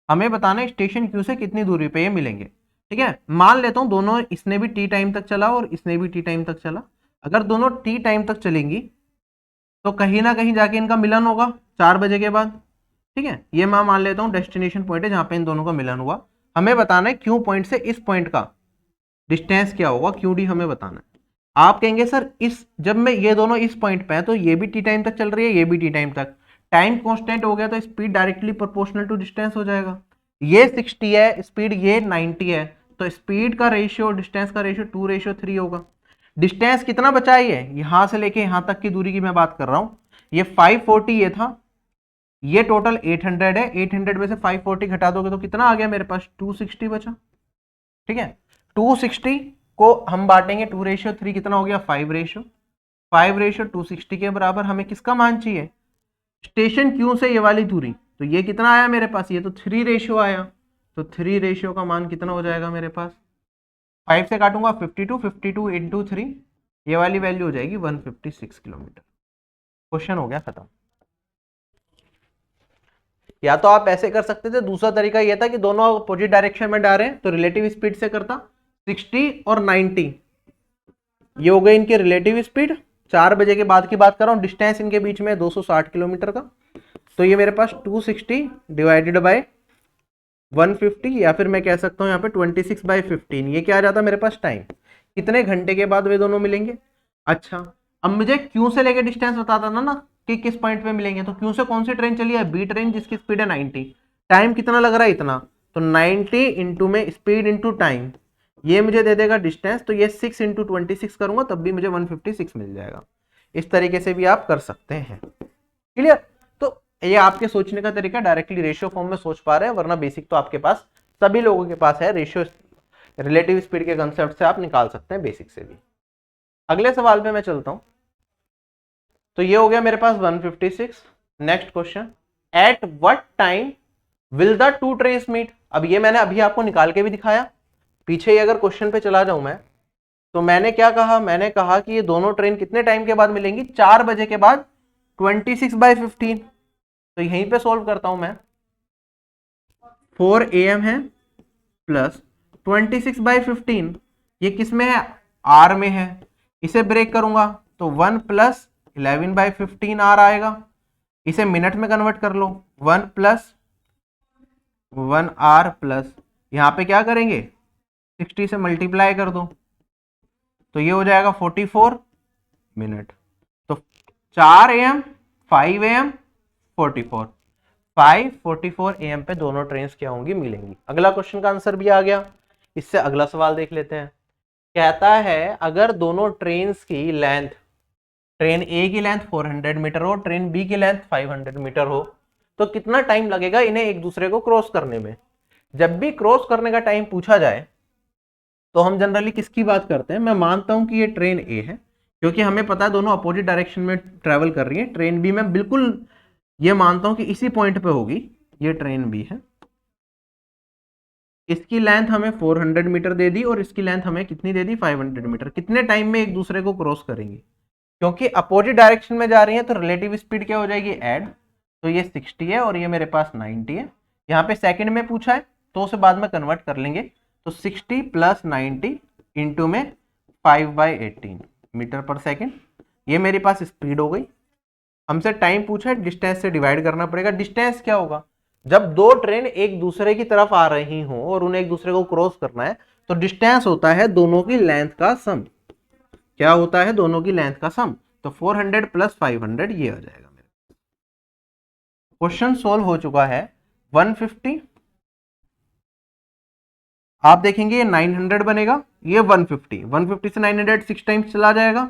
हमें बताना है स्टेशन क्यू से कितनी दूरी पे ये मिलेंगे। ठीक है, मान लेता हूं दोनों, इसने भी टी टाइम तक चला और इसने भी टी टाइम तक चला। अगर दोनों टी टाइम तक चलेंगी तो कहीं ना कहीं जाके इनका मिलन होगा 4 बजे के बाद। ठीक है, ये मैं मान लेता हूं डेस्टिनेशन पॉइंट है जहां पे इन दोनों का मिलन हुआ। हमें बताना है क्यू पॉइंट से इस पॉइंट का डिस्टेंस क्या होगा, क्यू डी हमें बताना है। आप कहेंगे सर इस, जब मैं ये दोनों इस पॉइंट पे है तो ये भी टी टाइम तक चल रही है, ये भी टी टाइम तक, टाइम कांस्टेंट हो गया तो speed directly proportional to distance हो जाएगा। ये 60 है स्पीड, ये 90 है, तो स्पीड का रेशियो डिस्टेंस का रेशियो 2:3 होगा। डिस्टेंस कितना बचा है, ये यहां से लेके यहां तक की दूरी की मैं बात कर रहा हूं। ये 540 ये था, ये टोटल 800 है, 800 में से 540 घटा दोगे तो कितना आ गया मेरे पास, 260 बचा। ठीक है, 260 को हम बांटेंगे 2:3, कितना हो गया 5:260 के बराबर हमें किसका मान चाहिए, स्टेशन क्यू से ये वाली दूरी, तो ये कितना आया मेरे पास, ये तो 3 आया, तो 3 का मान कितना हो जाएगा मेरे पास, 5 से काटूंगा 52, 52 इंटू 3, ये वाली वैल्यू हो जाएगी 156 किलोमीटर। क्वेश्चन हो गया खत्म। या तो आप ऐसे कर सकते थे, दूसरा तरीका ये था कि दोनों अपोजिट डायरेक्शन में डाल रहे हैं तो रिलेटिव स्पीड से करता, 60 और 90 ये हो गई इनकी रिलेटिव स्पीड। 4 बजे के बाद की बात कर रहा हूँ, डिस्टेंस इनके बीच में 260 किलोमीटर का, तो ये मेरे पास 260 डिवाइडेड बाय 150, या फिर मैं कह सकता हूँ यहाँ पे 26/15, ये क्या आ जाता है मेरे पास टाइम, कितने घंटे के बाद वे दोनों मिलेंगे। अच्छा, अब मुझे क्यू से लेके डिस्टेंस बताता था ना कि किस पॉइंट पे मिलेंगे, तो क्यू से कौन सी ट्रेन चली है, बी ट्रेन, जिसकी स्पीड है 90, टाइम कितना लग रहा है इतना, तो 90 इंटू में स्पीड इंटू टाइम, ये मुझे दे देगा डिस्टेंस, तो ये 6 इंटू 26 करूंगा तब भी मुझे 156 मिल जाएगा। इस तरीके से भी आप कर सकते हैं। क्लियर, तो ये आपके सोचने का तरीका, डायरेक्टली रेशियो फॉर्म में सोच पा रहे हैं, वरना बेसिक तो आपके पास सभी लोगों के पास है, रेशियो रिलेटिव स्पीड के कंसेप्ट से आप निकाल सकते हैं बेसिक से भी। अगले सवाल पे मैं चलता हूं, तो ये हो गया मेरे पास 156। Next question, at what time will the two trains meet. अब ये मैंने अभी आपको निकाल के भी दिखाया, पीछे ही अगर क्वेश्चन पे चला जाऊं मैं, तो मैंने क्या कहा, मैंने कहा कि ये दोनों ट्रेन कितने टाइम के बाद मिलेंगी, 4 बजे के बाद 26/15। तो यहीं पे सॉल्व करता हूं मैं, 4 AM है प्लस 26/15, ये किस में है, आर में है, इसे ब्रेक करूंगा तो 1 प्लस 11/15 आर आएगा, इसे मिनट में कन्वर्ट कर लो, 1 प्लस 1 आर प्लस यहां पे क्या करेंगे 60 से मल्टीप्लाई कर दो, तो ये हो जाएगा 44 मिनट। तो 4 AM 5 AM 44, 5:44 AM पे दोनों ट्रेन क्या होंगी, मिलेंगी। अगला क्वेश्चन का आंसर भी आ गया। इससे अगला सवाल देख लेते हैं। कहता है अगर दोनों ट्रेन की लेंथ, ट्रेन ए की लेंथ 400 मीटर हो, ट्रेन बी की लेंथ 500 मीटर हो, तो कितना टाइम लगेगा इन्हें एक दूसरे को क्रॉस करने में। जब भी क्रॉस करने का टाइम पूछा जाए तो हम जनरली किसकी बात करते हैं, मैं मानता हूं कि ये ट्रेन ए है, क्योंकि हमें पता है दोनों अपोजिट डायरेक्शन में ट्रेवल कर रही है। ट्रेन बी में बिल्कुल ये मानता हूं कि इसी पॉइंट पे होगी, ये ट्रेन बी है, इसकी लेंथ हमें 400 मीटर दे दी और इसकी लेंथ हमें कितनी दे दी, 500 मीटर। कितने टाइम में एक दूसरे को क्रॉस करेंगे, क्योंकि अपोजिट डायरेक्शन में जा रही है तो रिलेटिव स्पीड क्या हो जाएगी, ऐड, तो ये 60 है और ये मेरे पास 90 है। यहाँ पे सेकंड में पूछा है तो उसे बाद में कन्वर्ट कर लेंगे, तो 60 प्लस 90 इंटू में 5/18 मीटर पर सेकेंड, ये मेरे पास स्पीड हो गई। हमसे टाइम पूछा है, डिस्टेंस से डिवाइड करना पड़ेगा। डिस्टेंस क्या होगा, जब दो ट्रेन एक दूसरे की तरफ आ रही हो और उन्हें एक दूसरे को क्रॉस करना है तो डिस्टेंस होता है दोनों की लेंथ का सम। क्या होता है, दोनों की लेंथ का सम, तो 400 प्लस 500 ये आ जाएगा मेरे। क्वेश्चन सोल्व हो चुका है। 150 आप देखेंगे ये 900 बनेगा, ये 150, 150 से 900 6 टाइम्स चला जाएगा,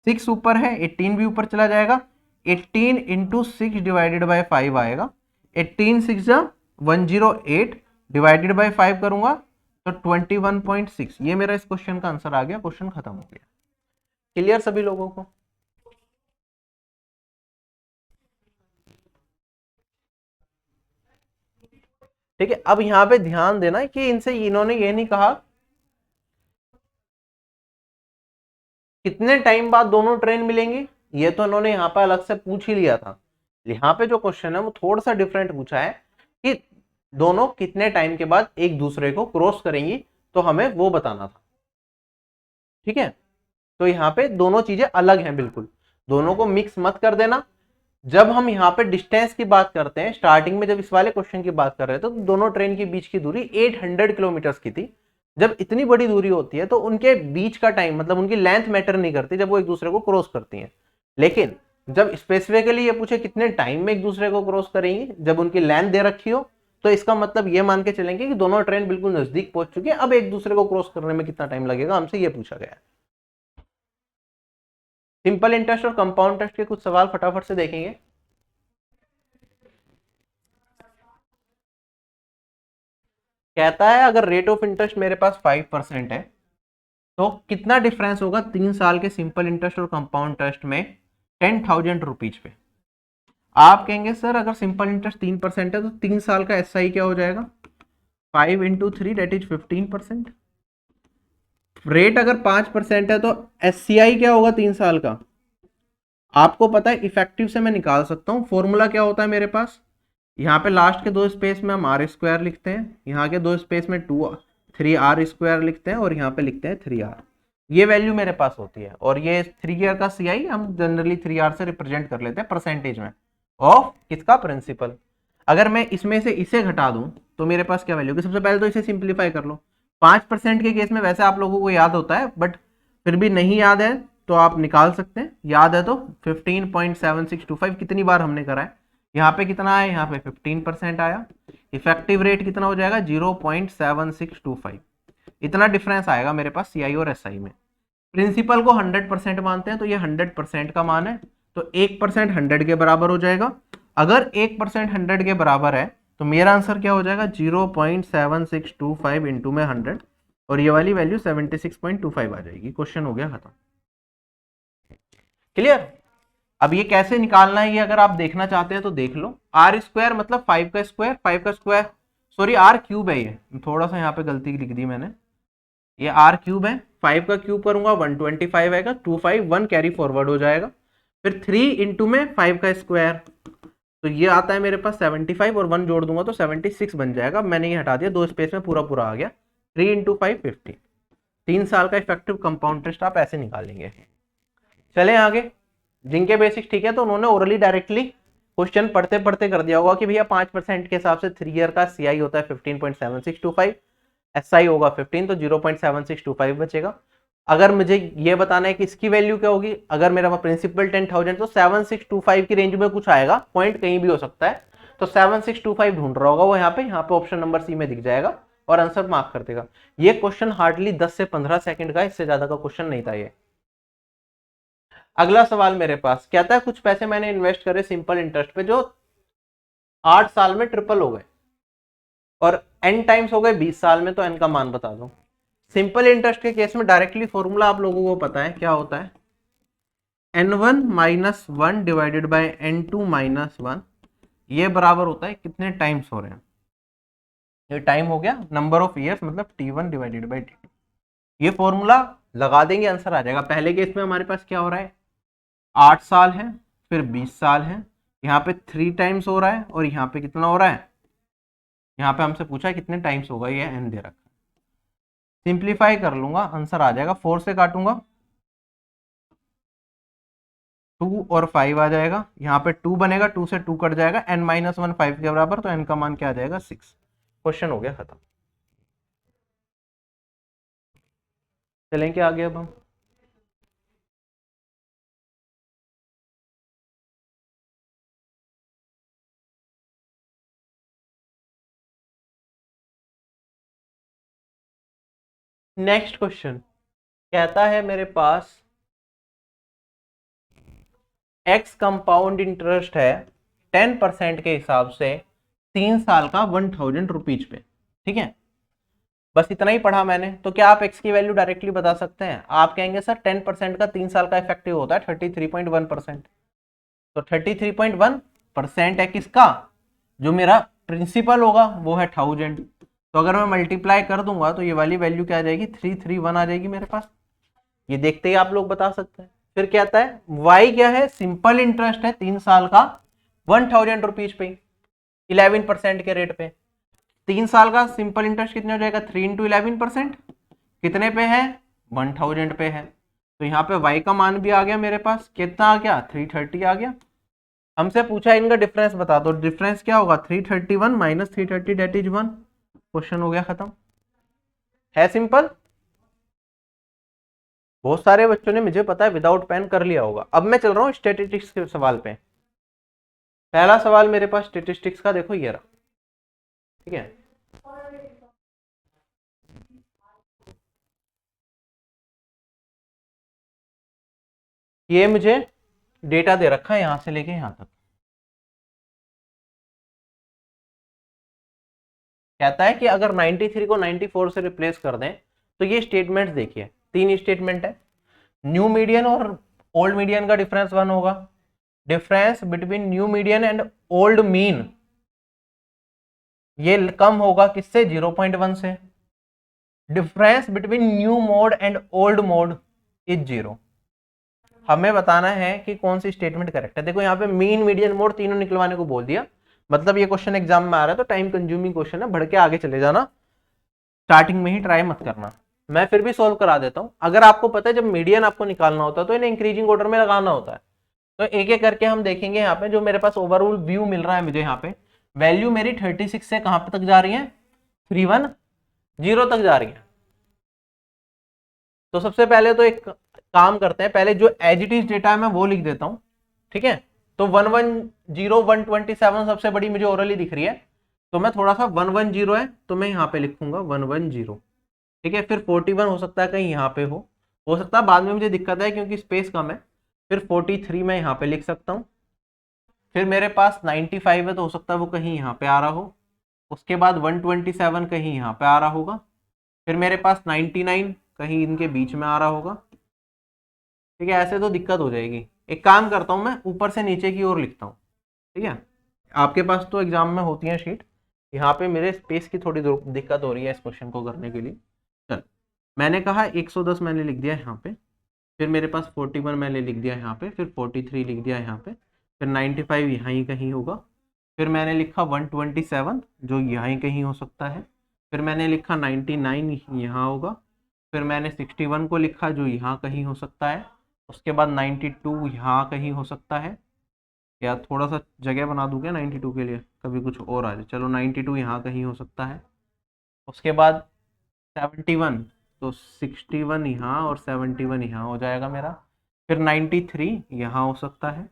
6 ऊपर है 18 भी ऊपर चला जाएगा, 18 इंटू 6 डिवाइडेड बाई 5 आएगा, 18 6 108 डिवाइडेड बाई 5 करूंगा तो 21.6, ये मेरा इस क्वेश्चन का आंसर आ गया। क्वेश्चन खत्म हो गया। क्लियर सभी लोगों को। ठीक है, अब यहां पे ध्यान देना कि इनसे इन्होंने ये नहीं कहा कितने टाइम बाद दोनों ट्रेन मिलेंगी, ये तो इन्होंने यहाँ पे अलग से पूछ ही लिया था। यहाँ पे जो क्वेश्चन है वो थोड़ा सा डिफरेंट पूछा है कि दोनों कितने टाइम के बाद एक दूसरे को क्रॉस करेंगी, तो हमें वो बताना था। ठीक है, तो यहाँ पे दोनों चीजें अलग हैं बिल्कुल, दोनों को मिक्स मत कर देना। जब हम यहाँ पे डिस्टेंस की बात करते हैं, स्टार्टिंग में जब इस वाले क्वेश्चन की बात कर रहे थे तो दोनों ट्रेन के बीच की दूरी 800 किलोमीटर की थी। जब इतनी बड़ी दूरी होती है तो उनके बीच का टाइम, मतलब उनकी लेंथ मैटर नहीं करती जब वो एक दूसरे को क्रॉस करती हैं। लेकिन जब स्पेसिफिकली ये पूछे कितने टाइम में एक दूसरे को क्रॉस करेंगी, जब उनकी लेंथ दे रखी हो तो इसका मतलब ये मान के चलेंगे कि दोनों ट्रेन बिल्कुल नजदीक पहुंच चुकी है, अब एक दूसरे को क्रॉस करने में कितना टाइम लगेगा, हमसे ये पूछा गया है। सिंपल इंटरेस्ट और कंपाउंड इंटरेस्ट के कुछ सवाल फटाफट से देखेंगे। कहता है अगर रेट ऑफ इंटरेस्ट मेरे पास 5% है तो कितना डिफरेंस होगा 3 साल के सिंपल इंटरेस्ट और कंपाउंड इंटरेस्ट में 10,000 रुपीज पे। आप कहेंगे सर अगर सिंपल इंटरेस्ट 3% है तो 3 साल का SI क्या हो जाएगा, 5 × 3 दैट इज 15%। रेट अगर 5% है तो SCI क्या होगा 3 साल का, आपको पता है इफेक्टिव से मैं निकाल सकता हूं। फॉर्मूला क्या होता है मेरे पास, यहाँ पे लास्ट के 2 स्पेस में हम R² लिखते हैं, यहाँ के 2 स्पेस में 3R² लिखते हैं और यहाँ पे लिखते हैं 3R। ये वैल्यू मेरे पास होती है और ये 3 ईयर का CI हम जनरली 3R से रिप्रेजेंट कर लेते हैं परसेंटेज में ऑफ किसका, प्रिंसिपल। अगर मैं इसमें से इसे घटा दूं तो मेरे पास क्या वैल्यू होगी, सबसे पहले तो इसे सिंप्लीफाई कर लो। 5% के केस में वैसे आप लोगों को याद होता है, बट फिर भी नहीं याद है तो आप निकाल सकते हैं, याद है तो 15.7625 कितनी बार हमने करा है, यहाँ पे कितना आया, यहाँ पे 15% आया। इफेक्टिव रेट कितना हो जाएगा 0.7625, इतना डिफरेंस आएगा मेरे पास CI और SI में। प्रिंसिपल को 100% मानते हैं तो ये 100% का मान है, तो 1% 100 के बराबर हो जाएगा। अगर 1% 100 के बराबर है तो मेरा आंसर क्या हो जाएगा 0.7625 इंटू में 100 और ये वाली वैल्यू 76.25 आ जाएगी। क्वेश्चन हो गया खत्म। क्लियर। अब ये कैसे निकालना है ये अगर आप देखना चाहते हैं तो देख लो। R² मतलब 5 का स्क्वायर, 5 का स्क्वायर सॉरी R³ है, ये थोड़ा सा यहाँ पे गलती लिख दी मैंने, ये R³ है। 5 का क्यूब करूंगा 125 आएगा, 251 कैरी फॉरवर्ड हो जाएगा, फिर 3 इंटू में 5 का स्क्वायर तो ये आता है मेरे पास 75 और 1 जोड़ दूंगा तो 76 बन जाएगा। मैंने ये हटा दिया, 2 स्पेस में पूरा पूरा आ गया। 3 इंटू 5 50। 3 साल का इफेक्टिव कंपाउंड इंटरेस्ट आप ऐसे निकालेंगे। चले आगे। जिनके बेसिक्स ठीक है तो उन्होंने ओरली डायरेक्टली क्वेश्चन पढ़ते पढ़ते कर दिया होगा कि भैया 5% के हिसाब से 3 ईयर का CI होता है 15.7625, SI होगा 15 तो 0.7625 बचेगा। अगर मुझे ये बताना है कि इसकी वैल्यू क्या होगी, अगर मेरा प्रिंसिपल 10,000 तो 7625 की रेंज में कुछ आएगा, पॉइंट कहीं भी हो सकता है, तो 7625 ढूंढ रहा होगा वो यहाँ पे ऑप्शन नंबर C में दिख जाएगा और आंसर मार्क कर देगा। ये क्वेश्चन हार्डली 10 से 15 सेकंड का, इससे ज्यादा का क्वेश्चन नहीं था ये। अगला सवाल मेरे पास कहता है कुछ पैसे मैंने इन्वेस्ट करे सिंपल इंटरेस्ट पे जो 8 साल में ट्रिपल हो गए और n टाइम्स हो गए 20 साल में, तो n का मान बता दो। सिंपल इंटरेस्ट के केस में डायरेक्टली फॉर्मूला आप लोगों को पता है क्या होता है, n1 - 1 डिवाइडेड बाय n2 - 1, ये बराबर होता है कितने टाइम्स हो रहे हैं, ये टाइम हो गया नंबर ऑफ ईयर्स मतलब t1 डिवाइडेड बाय t2। ये फॉर्मूला लगा देंगे आंसर आ जाएगा। पहले केस में हमारे पास क्या हो रहा है 8 साल है, फिर 20 साल है, यहाँ पे 3 टाइम्स हो रहा है और यहाँ पे कितना हो रहा है, यहाँ पे हमसे पूछा है कितने टाइम्स होगा, ये n दे रखा है। सिंप्लीफाई कर लूंगा आंसर आ जाएगा, 4 से काटूंगा 2 और 5 आ जाएगा, यहाँ पे 2 बनेगा, 2 से 2 कट जाएगा, n - 1 5 के बराबर, तो n का मान क्या आ जाएगा 6। क्वेश्चन हो गया खत्म। चलेंगे आगे अब हम। नेक्स्ट क्वेश्चन कहता है मेरे पास एक्स कंपाउंड इंटरेस्ट है 10% के हिसाब से 3 साल का 1000 रुपीज पे, ठीक है। बस इतना ही पढ़ा मैंने, तो क्या आप एक्स की वैल्यू डायरेक्टली बता सकते हैं। आप कहेंगे सर 10% का 3 साल का इफेक्टिव होता है 33.1%, तो 33.1% है किसका, जो मेरा प्रिंसिपल होगा वो है 1000, तो अगर मैं मल्टीप्लाई कर दूंगा तो ये वाली वैल्यू क्या आ जाएगी 331 आ जाएगी मेरे पास। ये देखते ही आप लोग बता सकते हैं। फिर क्या आता है y क्या है, सिंपल इंटरेस्ट है 3 साल का 1000 रुपीज पे 11% के रेट पे। 3 साल का सिंपल इंटरेस्ट कितने हो जाएगा 3 × 11%, कितने पे है 1000 पे है, तो यहाँ पे y का मान भी आ गया मेरे पास, कितना आ गया 330 आ गया। हमसे पूछा इनका डिफरेंस बता दो, डिफरेंस क्या होगा 331 - 330 दैट इज 1। क्वेश्चन हो गया खत्म, है सिंपल। बहुत सारे बच्चों ने मुझे पता है विदाउट पेन कर लिया होगा। अब मैं चल रहा हूँ स्टैटिस्टिक्स के सवाल पे। पहला सवाल मेरे पास स्टैटिस्टिक्स का देखो ये रहा। ठीक है। ये मुझे डेटा दे रखा है यहां से लेके यहां तक। कहता है कि अगर 93 को 94 से रिप्लेस कर दें तो ये स्टेटमेंट्स देखिए, 3 स्टेटमेंट है। न्यू मीडियन और ओल्ड मीडियन का डिफरेंस 1 होगा। Difference between new median and old mean ये कम होगा किससे, 0.1 से। Difference between new mode and old mode is 0। हमें बताना है कि कौन सी स्टेटमेंट करेक्ट है। देखो यहाँ पे मीन मीडियन मोड तीनों निकलवाने को बोल दिया, मतलब ये क्वेश्चन एग्जाम में आ रहा है तो टाइम कंज्यूमिंग क्वेश्चन है, बढ़ के आगे चले जाना, स्टार्टिंग में ही ट्राई मत करना। मैं फिर भी सोल्व करा देता हूं। अगर आपको पता है जब मीडियन आपको निकालना होता है तो इन्हें इंक्रीजिंग ऑर्डर में लगाना होता है। तो एक एक करके हम देखेंगे। यहाँ पे जो मेरे पास ओवरऑल व्यू मिल रहा है मुझे, यहाँ पे वैल्यू मेरी 36 से कहां पे तक जा रही है, 310 तक जा रही है। तो सबसे पहले तो एक काम करते हैं, पहले जो एज इट इज डेटा है मैं वो लिख देता हूं, ठीक है। तो 110 127 सबसे बड़ी मुझे ओरली दिख रही है, तो मैं थोड़ा सा 110 है तो मैं यहाँ पे लिखूंगा 110, ठीक है। फिर 41 हो सकता है कहीं यहाँ पे हो सकता है बाद में मुझे दिक्कत है क्योंकि स्पेस कम है। फिर 43 मैं यहाँ पे लिख सकता हूँ। फिर मेरे पास 95 है तो हो सकता है वो कहीं यहाँ पे आ रहा हो। उसके बाद 127 कहीं यहाँ पे आ रहा होगा। फिर मेरे पास 99 कहीं इनके बीच में आ रहा होगा, ठीक है। ऐसे तो दिक्कत हो जाएगी। एक काम करता हूँ, मैं ऊपर से नीचे की ओर लिखता हूँ, ठीक है। आपके पास तो एग्जाम में होती है शीट, यहाँ पे मेरे स्पेस की थोड़ी दिक्कत हो रही है इस क्वेश्चन को करने के लिए। चल, मैंने कहा 110 मैंने लिख दिया यहाँ पे, फिर मेरे पास 41 मैंने लिख दिया यहाँ पे, फिर 43 लिख दिया यहाँ पे, फिर 95 यहाँ ही कहीं होगा। फिर मैंने लिखा 127 जो यहाँ ही कहीं हो सकता है। फिर मैंने लिखा 99 यहाँ होगा। फिर मैंने 61 को लिखा जो यहाँ कहीं हो सकता है। उसके बाद 92 यहाँ कहीं हो सकता है, या थोड़ा सा जगह बना दूँ क्या 92 के लिए, कभी कुछ और आ जाए। चलो 92 यहाँ कहीं हो सकता है। उसके बाद 71, तो 61 यहाँ और 71 यहाँ हो जाएगा मेरा। फिर 93 यहाँ हो सकता है।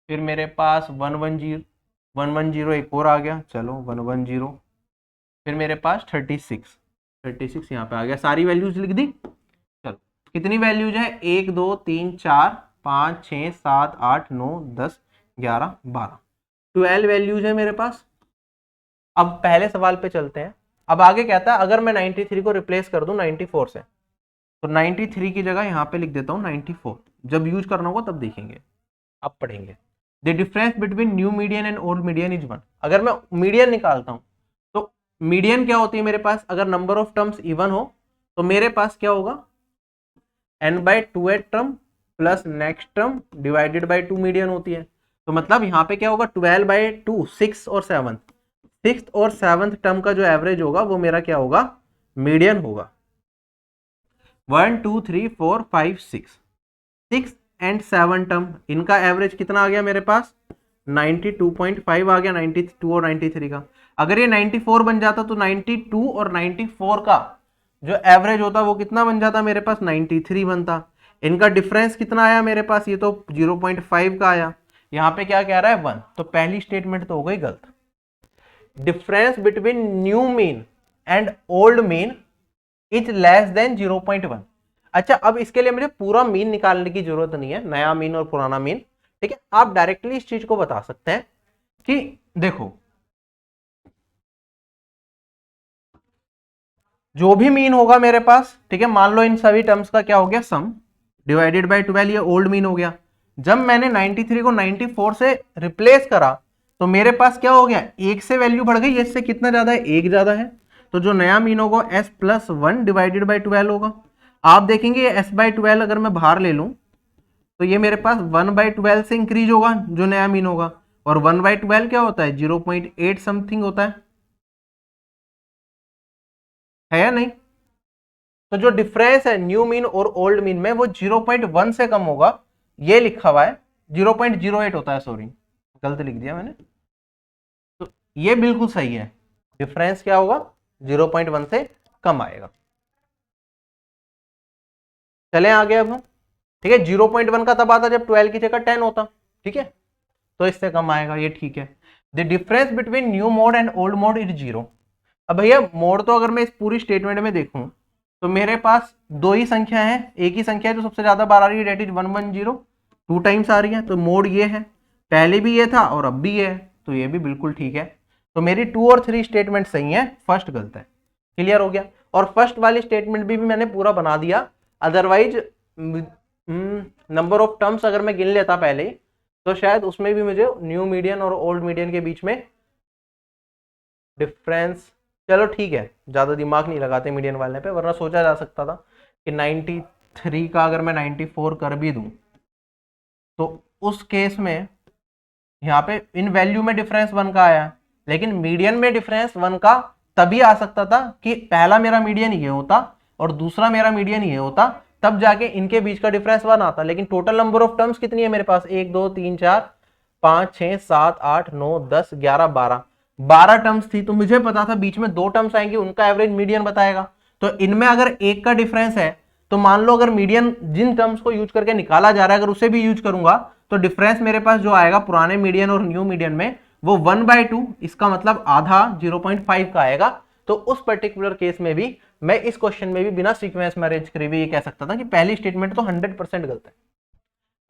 फिर मेरे पास 110 एक और आ गया, चलो 110। फिर मेरे पास 36 यहाँ पे आ गया। सारी वैल्यूज लिख दी। चलो कितनी वैल्यूज है, 1 2 3 4 5 6 7 8 9 10 11 12, 12 वैल्यूज है मेरे पास। अब पहले सवाल पे चलते हैं। अब आगे कहता है अगर मैं 93 को रिप्लेस कर दूं 94 से, तो 93 की जगह यहाँ पे लिख देता हूँ 94। जब यूज करना होगा तब देखेंगे, अब पढ़ेंगे। The difference between new median and old median is 1। अगर मैं मीडियन निकालता हूँ तो मीडियन क्या होती है मेरे पास, अगर नंबर ऑफ टर्म्स इवन हो तो मेरे पास क्या होगा, n/2 term plus next term divided by 2 median होती है। तो मतलब यहाँ पे क्या होगा, 12/2, 6 और 7, 6th और 7th टर्म का जो एवरेज होगा वो मेरा क्या होगा, मीडियन होगा। 1 2 3 4 5 6 एंड 7 टर्म, इनका एवरेज कितना आ गया मेरे पास, 92.5 आ गया 92 और 93 का। अगर ये 94 बन जाता तो 92 और 94 का जो एवरेज होता वो कितना बन जाता मेरे पास, 93 बनता। इनका डिफरेंस कितना आया मेरे पास, ये तो 0.5 का आया। यहाँ पे क्या कह रहा है 1, तो पहली स्टेटमेंट तो हो गई गलत। Difference between new mean and old mean is less than 0.1। अच्छा, अब इसके लिए मुझे पूरा मीन निकालने की जरूरत नहीं है, नया मीन और पुराना मीन, ठीक है। आप डायरेक्टली इस चीज को बता सकते हैं कि देखो जो भी मीन होगा मेरे पास, ठीक है, मान लो इन सभी टर्म्स का क्या हो गया सम डिवाइडेड बाय 12, ये ओल्ड मीन हो गया। जब मैंने 93 को 94 से रिप्लेस करा तो मेरे पास क्या हो गया, एक से वैल्यू बढ़ गई, इससे कितना ज्यादा है, एक ज्यादा है। तो जो नया मीन होगा s+1 डिवाइडेड बाई 12 होगा। आप देखेंगे s/12 अगर मैं बाहर ले लूं तो ये मेरे पास 1/12 से इंक्रीज होगा जो नया मीन होगा, और 1/12 क्या होता है, 0.8 समथिंग होता है या नहीं। तो जो डिफरेंस है न्यू मीन और ओल्ड मीन में वो 0.1 से कम होगा, ये लिखा हुआ है 0.08 होता है, सॉरी गलत लिख दिया मैंने। तो ये बिल्कुल सही है, डिफरेंस क्या होगा 0.1 से कम आएगा। चले आगे अब हम, ठीक है। 0.1 का तब आता जब 12 की जगह 10 होता, ठीक है, तो इससे कम आएगा, ये ठीक है। The difference between new mode and old mode is 0। अब भैया मोड तो अगर मैं इस पूरी स्टेटमेंट में देखूं तो मेरे पास दो ही संख्या है, एक ही संख्या है जो सबसे ज्यादा बार आ रही है, डेट इज 110, 2 टाइम्स आ रही है, तो मोड ये है, पहले भी ये था और अब भी ये है, तो ये भी बिल्कुल ठीक है। तो मेरी 2 और 3 स्टेटमेंट सही है, फर्स्ट गलत है। क्लियर हो गया। और फर्स्ट वाली स्टेटमेंट भी मैंने पूरा बना दिया, अदरवाइज नंबर ऑफ टर्म्स अगर मैं गिन लेता पहले ही तो शायद उसमें भी मुझे न्यू मीडियन और ओल्ड मीडियन के बीच में डिफरेंस, चलो ठीक है, ज़्यादा दिमाग नहीं लगाते मीडियन वाले पे, वरना सोचा जा सकता था कि 93 का अगर मैं 94 कर भी दूं तो उस केस में यहाँ पे इन वैल्यू में डिफरेंस 1 का आया, लेकिन मीडियन में डिफरेंस 1 का तभी आ सकता था कि पहला मेरा मीडियन ये होता और दूसरा मेरा मीडियन ये होता, तब जाके इनके बीच का डिफरेंस 1 आता। लेकिन टोटल नंबर ऑफ टर्म्स कितनी है मेरे पास, 1 2 3 4 5 6 7 8 9 10 11 12 टर्म्स थी, तो मुझे पता था बीच में 2 टर्म्स आएंगी, उनका एवरेज मीडियन बताएगा। तो इनमें अगर एक का डिफरेंस है तो मान लो अगर मीडियन जिन टर्म्स को यूज करके निकाला जा रहा है अगर उसे भी यूज करूंगा तो डिफरेंस मेरे पास जो आएगा पुराने मीडियन और न्यू मीडियन में वो 1/2, इसका मतलब आधा 0.5 का आएगा। तो उस पर्टिकुलर केस में भी मैं इस क्वेश्चन में भी बिना सीक्वेंस में अरेंज करे भी ये कह सकता था कि पहली स्टेटमेंट तो 100% गलत है।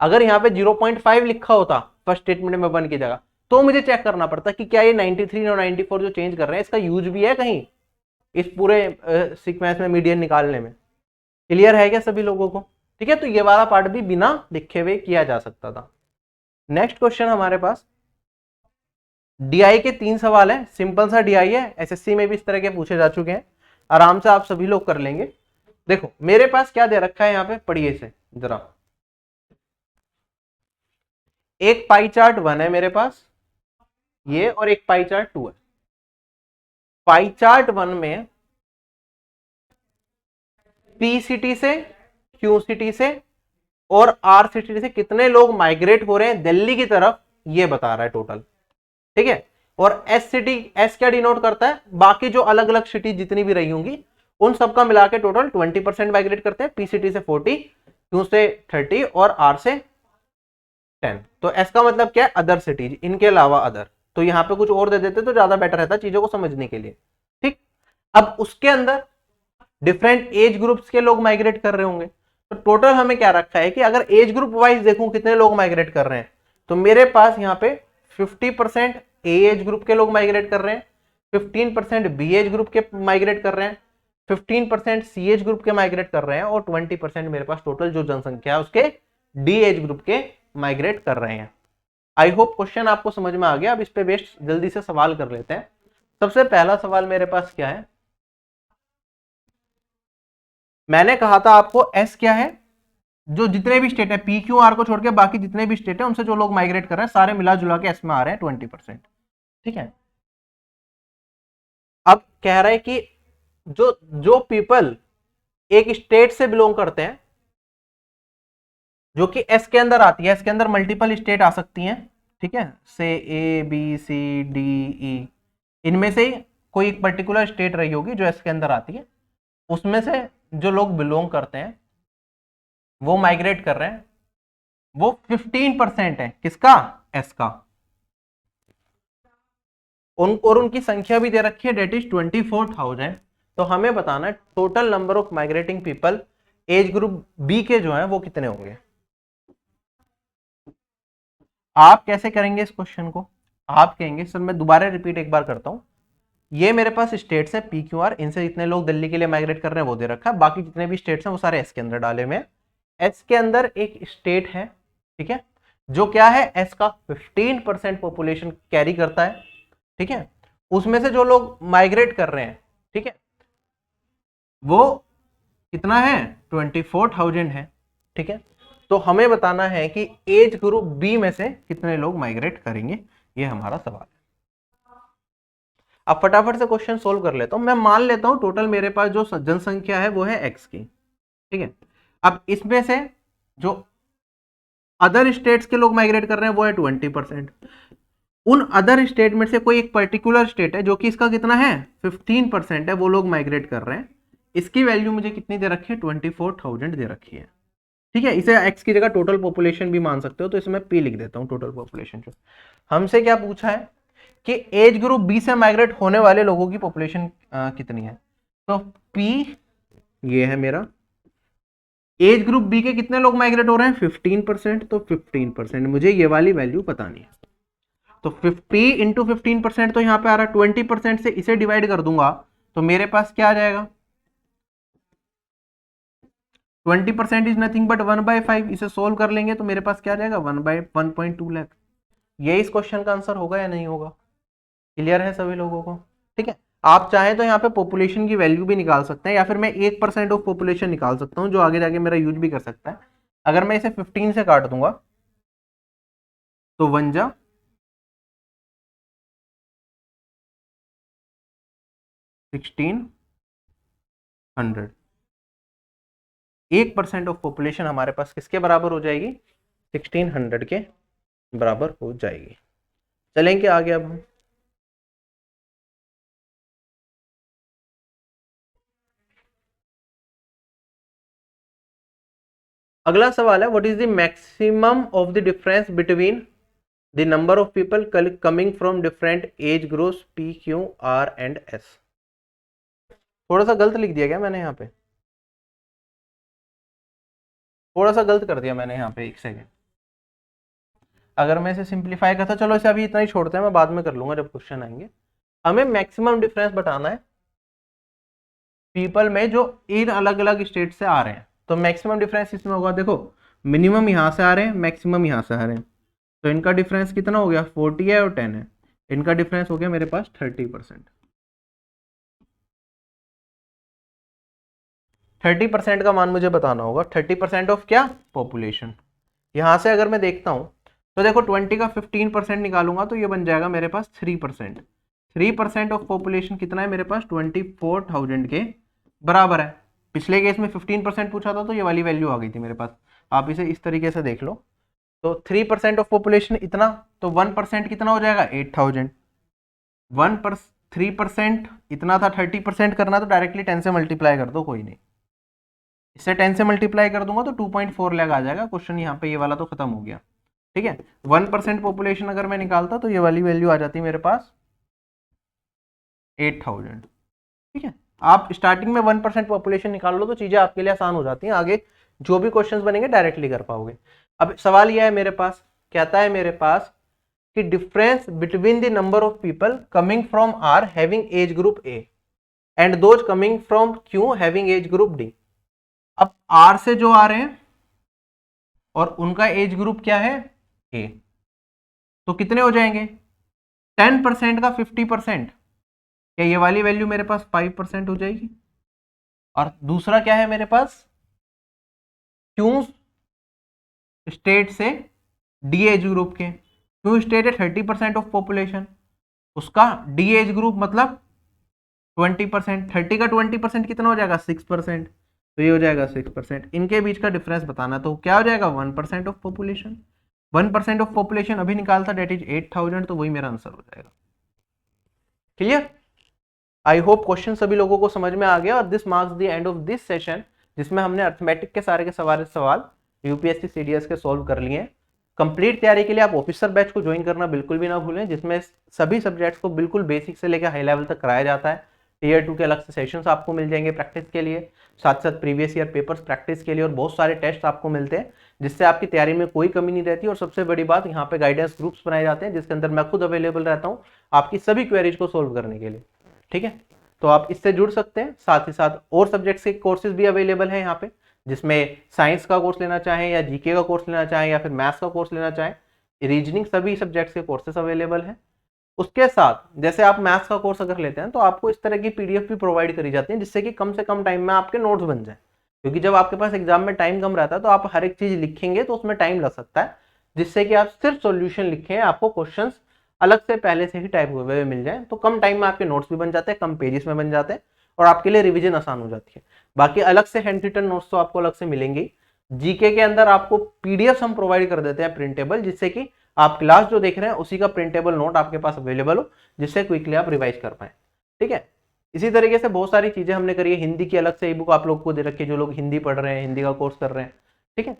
अगर यहाँ पे 0.5 लिखा होता फर्स्ट स्टेटमेंट में 1 की जगह तो मुझे चेक करना पड़ता कि क्या ये 93 और 94 जो चेंज कर रहे हैं इसका यूज भी है कहीं इस पूरे सीक्वेंस में मीडियन निकालने में। क्लियर है क्या सभी लोगों को? ठीक है, तो ये वाला पार्ट भी बिना लिखे हुए किया जा सकता था। नेक्स्ट क्वेश्चन हमारे पास डीआई के 3 सवाल है, सिंपल सा डीआई है, एसएससी में भी इस तरह के पूछे जा चुके हैं, आराम से आप सभी लोग कर लेंगे। देखो मेरे पास क्या दे रखा है यहाँ पे, पढ़िए इसे जरा। एक पाई चार्ट 1 है मेरे पास ये, और एक पाई चार्ट 2 है। पाई चार्ट 1 में पी सिटी से, क्यू सिटी से और आर सिटी से कितने लोग माइग्रेट हो रहे हैं दिल्ली की तरफ, ये बता रहा है टोटल। ठीक है, और एस सिटी, एस क्या डिनोट करता है, बाकी जो अलग अलग सिटी जितनी भी रही होंगी उन सबका मिला के टोटल 20% माइग्रेट करते हैं, पी सिटी से 40, क्यू से 30 और आर से 10। तो एस का मतलब क्या है, अदर सिटीज, इनके अलावा अदर। तो यहां पे कुछ और दे देते तो ज्यादा बेटर रहता चीजों को समझने के लिए। ठीक, अब उसके अंदर डिफरेंट एज ग्रुप्स के लोग माइग्रेट कर रहे होंगे, तो टोटल हमें क्या रखा है कि अगर एज ग्रुप वाइज देखूं कितने लोग माइग्रेट कर रहे हैं, तो मेरे पास यहाँ पे 50% ए एज ग्रुप के लोग माइग्रेट कर रहे हैं, 15% बी एज ग्रुप के माइग्रेट कर रहे हैं, 15% सी एज ग्रुप के माइग्रेट कर रहे हैं, और 20% मेरे पास टोटल जो जनसंख्या है उसके डी एज ग्रुप के माइग्रेट कर रहे हैं। आई होप क्वेश्चन आपको समझ में आ गया। अब इस पे बेस्ट जल्दी से सवाल कर लेते हैं। सबसे पहला सवाल मेरे पास क्या है, मैंने कहा था आपको एस क्या है, जो जितने भी स्टेट है पी क्यू आर को छोड़ के बाकी जितने भी स्टेट है उनसे जो लोग माइग्रेट कर रहे हैं सारे मिला जुला के एस में आ रहे हैं 20%। ठीक है, अब कह रहे हैं कि जो जो पीपल एक स्टेट से बिलोंग करते हैं जो कि एस के अंदर आती है, एस के अंदर मल्टीपल स्टेट आ सकती हैं, ठीक है, से A B C D E, इनमें से कोई एक पर्टिकुलर स्टेट रही होगी जो एस के अंदर आती है, उसमें से जो लोग बिलोंग करते हैं वो माइग्रेट कर रहे हैं, वो 15% है किसका, एस का। और उनकी संख्या भी दे रखी है, डेट इज 24,000। तो हमें बताना है total number of migrating people age group B के जो है वो कितने होंगे। आप कैसे करेंगे इस क्वेश्चन को, आप कहेंगे सर, मैं दोबारा रिपीट एक बार करता हूं, ये मेरे पास स्टेट्स है पी क्यू आर, इनसे जितने लोग दिल्ली के लिए माइग्रेट कर रहे हैं वो दे रखा है, बाकी जितने भी स्टेट्स हैं वो सारे एस के अंदर डाले हुए हैं। एस के अंदर एक स्टेट है, ठीक है, जो क्या है, एस का 15% पॉपुलेशन कैरी करता है। ठीक है, उसमें से जो लोग माइग्रेट कर रहे हैं, ठीक है, वो कितना है, 24,000 है। ठीक है, तो हमें बताना है कि एज ग्रुप बी में से कितने लोग माइग्रेट करेंगे, ये हमारा सवाल है। अब फटाफट से क्वेश्चन सोल्व कर लेता हूं। मैं मान लेता हूं टोटल मेरे पास जो जनसंख्या है वो है एक्स की। ठीक है, अब इसमें से जो अदर स्टेट्स के लोग माइग्रेट कर रहे हैं वो है 20%। उन अदर स्टेट में से कोई एक पर्टिकुलर स्टेट है जो कि इसका कितना है, 15% है, वो लोग माइग्रेट कर रहे हैं, इसकी वैल्यू मुझे कितनी दे रखी है, 24,000 दे रखी है। ठीक है, इसे एक्स की जगह टोटल पॉपुलेशन भी मान सकते हो, तो इसमें पी लिख देता हूं, टोटल पॉपुलेशन। जो हमसे क्या पूछा है कि एज ग्रुप बी से माइग्रेट होने वाले लोगों की पॉपुलेशन कितनी है। तो पी ये है मेरा, एज ग्रुप बी के कितने लोग माइग्रेट हो रहे हैं 15%, तो 15% मुझे ये वाली वैल्यू बतानी है। तो 50 इंटू 15% तो यहाँ पे आ रहा है 20% से इसे डिवाइड कर दूंगा तो मेरे पास क्या आ जाएगा 20% इज नथिंग बट 1/5। इसे सोल्व कर लेंगे तो मेरे पास क्या आ जाएगा 1/1.2 लाख। ये इस क्वेश्चन का आंसर होगा या नहीं होगा? क्लियर है सभी लोगों को? ठीक है, आप चाहें तो यहाँ पे पॉपुलेशन की वैल्यू भी निकाल सकते हैं या फिर मैं 1% ऑफ पॉपुलेशन निकाल सकता हूँ जो आगे जाके मेरा यूज भी कर सकता है। अगर मैं इसे 15 से काट दूंगा तो 1 जा 1600, 1% ऑफ पॉपुलेशन हमारे पास किसके बराबर हो जाएगी 1600 के बराबर हो जाएगी। चलेंगे आगे अब हम। अगला सवाल है what is the maximum of the difference between the number of people coming from different age groups P Q are and S. थोड़ा सा गलत लिख दिया गया मैंने यहाँ पे, थोड़ा सा गलत कर दिया मैंने यहाँ पे, एक सेकेंड। अगर मैं इसे सिंप्लीफाई करता, चलो इसे अभी इतना ही छोड़ते हैं, मैं बाद में कर लूंगा जब क्वेश्चन आएंगे। हमें मैक्सिमम डिफरेंस बताना है पीपल में जो इन अलग अलग स्टेट से आ रहे हैं। तो मैक्सिमम डिफरेंस इसमें होगा, देखो मिनिमम यहाँ से आ रहे हैं, मैक्सिमम यहाँ से आ रहे हैं, तो इनका डिफरेंस कितना हो गया 40 है और 10 है, इनका डिफरेंस हो गया मेरे पास 30%। 30% का मान मुझे बताना होगा, 30% ऑफ क्या पॉपुलेशन। यहां से अगर मैं देखता हूं तो देखो 20 का 15% निकालूंगा तो ये बन जाएगा मेरे पास 3%। 3% ऑफ पॉपुलेशन कितना है मेरे पास 24,000 के बराबर है। पिछले केस में 15% पूछा था तो ये वाली वैल्यू आ गई थी मेरे पास। आप इसे इस तरीके से देख लो, तो 3% ऑफ पॉपुलेशन इतना, तो 1% कितना हो जाएगा 8,000। 3% इतना था, 30% करना तो डायरेक्टली 10 से मल्टीप्लाई कर दो, कोई नहीं। इससे 10 से मल्टीप्लाई कर दूंगा तो 2.4 लाख आ जाएगा। क्वेश्चन यहाँ पे ये वाला तो खत्म हो गया। ठीक है, 1% पॉपुलेशन अगर मैं निकालता तो ये वाली वैल्यू आ जाती मेरे पास 8,000। ठीक है, आप स्टार्टिंग में 1% पॉपुलेशन निकाल लो तो चीजें आपके लिए आसान हो जाती हैं, आगे जो भी क्वेश्चंस बनेंगे डायरेक्टली कर पाओगे। अब सवाल यह है मेरे पास, कहता है मेरे पास कि difference between the number of people coming from R having age group A and those coming from Q having age group D. अब आर से जो आ रहे हैं और उनका एज ग्रुप क्या है ए, तो कितने हो जाएंगे 10% का 50%, क्या ये वाली वैल्यू मेरे पास 5% हो जाएगी। और दूसरा क्या है मेरे पास क्यू स्टेट से डी एज ग्रुप के, क्यू स्टेट है 30% ऑफ पॉपुलेशन, उसका डी एज ग्रुप मतलब 20%, 30 का 20% कितना हो जाएगा 6%, तो ये हो जाएगा 6%। इनके बीच का डिफरेंस बताना, तो क्या हो जाएगा 1% ऑफ पॉपुलेशन। 1% ऑफ पॉपुलेशन अभी निकालता, डेट इज 8,000, तो वही मेरा आंसर हो जाएगा। क्लियर? आई होप क्वेश्चन सभी लोगों को समझ में आ गया। और this marks the end of this session, जिसमें हमने अर्थमेटिक के सारे के सवाल यूपीएससी सीडीएस के सोल्व कर लिए हैं। कंप्लीट तैयारी के लिए आप ऑफिसर बैच को ज्वाइन करना बिल्कुल भी ना भूलें, जिसमें सभी सब्जेक्ट्स को बिल्कुल बेसिक से लेकर हाई लेवल तक कराया जाता है। टीयर 2 के अलग से सेशंस आपको मिल जाएंगे प्रैक्टिस के लिए, साथ साथ प्रीवियस ईयर पेपर्स प्रैक्टिस के लिए, और बहुत सारे टेस्ट आपको मिलते हैं जिससे आपकी तैयारी में कोई कमी नहीं रहती। और सबसे बड़ी बात, यहाँ पे गाइडेंस ग्रुप्स बनाए जाते हैं जिसके अंदर मैं खुद अवेलेबल रहता हूँ आपकी सभी क्वेरीज को सोल्व करने के लिए। ठीक है, तो आप इससे जुड़ सकते हैं। साथ ही साथ और सब्जेक्ट्स के कोर्सेज भी अवेलेबल हैं यहाँ पे, जिसमें साइंस का कोर्स लेना चाहें या जीके का कोर्स लेना चाहें या फिर मैथ्स का कोर्स लेना चाहें, रीजनिंग, सभी सब्जेक्ट्स के कोर्सेज अवेलेबल हैं। उसके साथ जैसे आप मैथ्स का कोर्स अगर लेते हैं तो आपको इस तरह की पीडीएफ भी प्रोवाइड करी जाती है जिससे कि कम से कम टाइम में आपके नोट्स बन जाए, क्योंकि जब आपके पास एग्जाम में टाइम कम रहता है तो आप हर एक चीज लिखेंगे तो उसमें टाइम लग सकता है, जिससे कि आप सिर्फ सॉल्यूशन लिखें, आपको क्वेश्चंस अलग से पहले से ही टाइप हुए मिल जाए, तो कम टाइम में आपके नोट्स भी बन जाते हैं, कम पेजेस में बन जाते हैं और आपके लिए रिवीजन आसान हो जाती है। बाकी अलग से हैंड रिटन नोट्स तो आपको अलग से मिलेंगे। जीके के अंदर आपको पीडीएफ हम प्रोवाइड कर देते हैं प्रिंटेबल, जिससे कि आप क्लास जो देख रहे हैं उसी का प्रिंटेबल नोट आपके पास अवेलेबल हो, जिससे क्विकली आप रिवाइज कर पाए। ठीक है, इसी तरीके से बहुत सारी चीजें हमने करी है। हिंदी की अलग से ई बुक आप लोग को दे रखी है, जो लोग हिंदी पढ़ रहे हैं, हिंदी का कोर्स कर रहे हैं। ठीक है,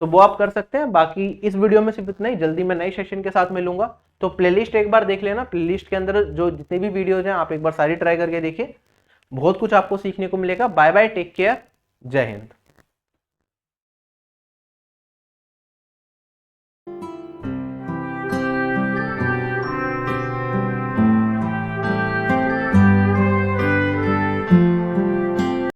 तो वो आप कर सकते हैं। बाकी इस वीडियो में सिर्फ इतना ही, जल्दी मैं नए सेशन के साथ मिलूंगा। तो प्लेलिस्ट एक बार देख लेना, प्लेलिस्ट के अंदर जो जितनी भी वीडियोज हैं आप एक बार सारी ट्राई करके देखिए, बहुत कुछ आपको सीखने को मिलेगा। बाय बाय, टेक केयर, जय हिंद।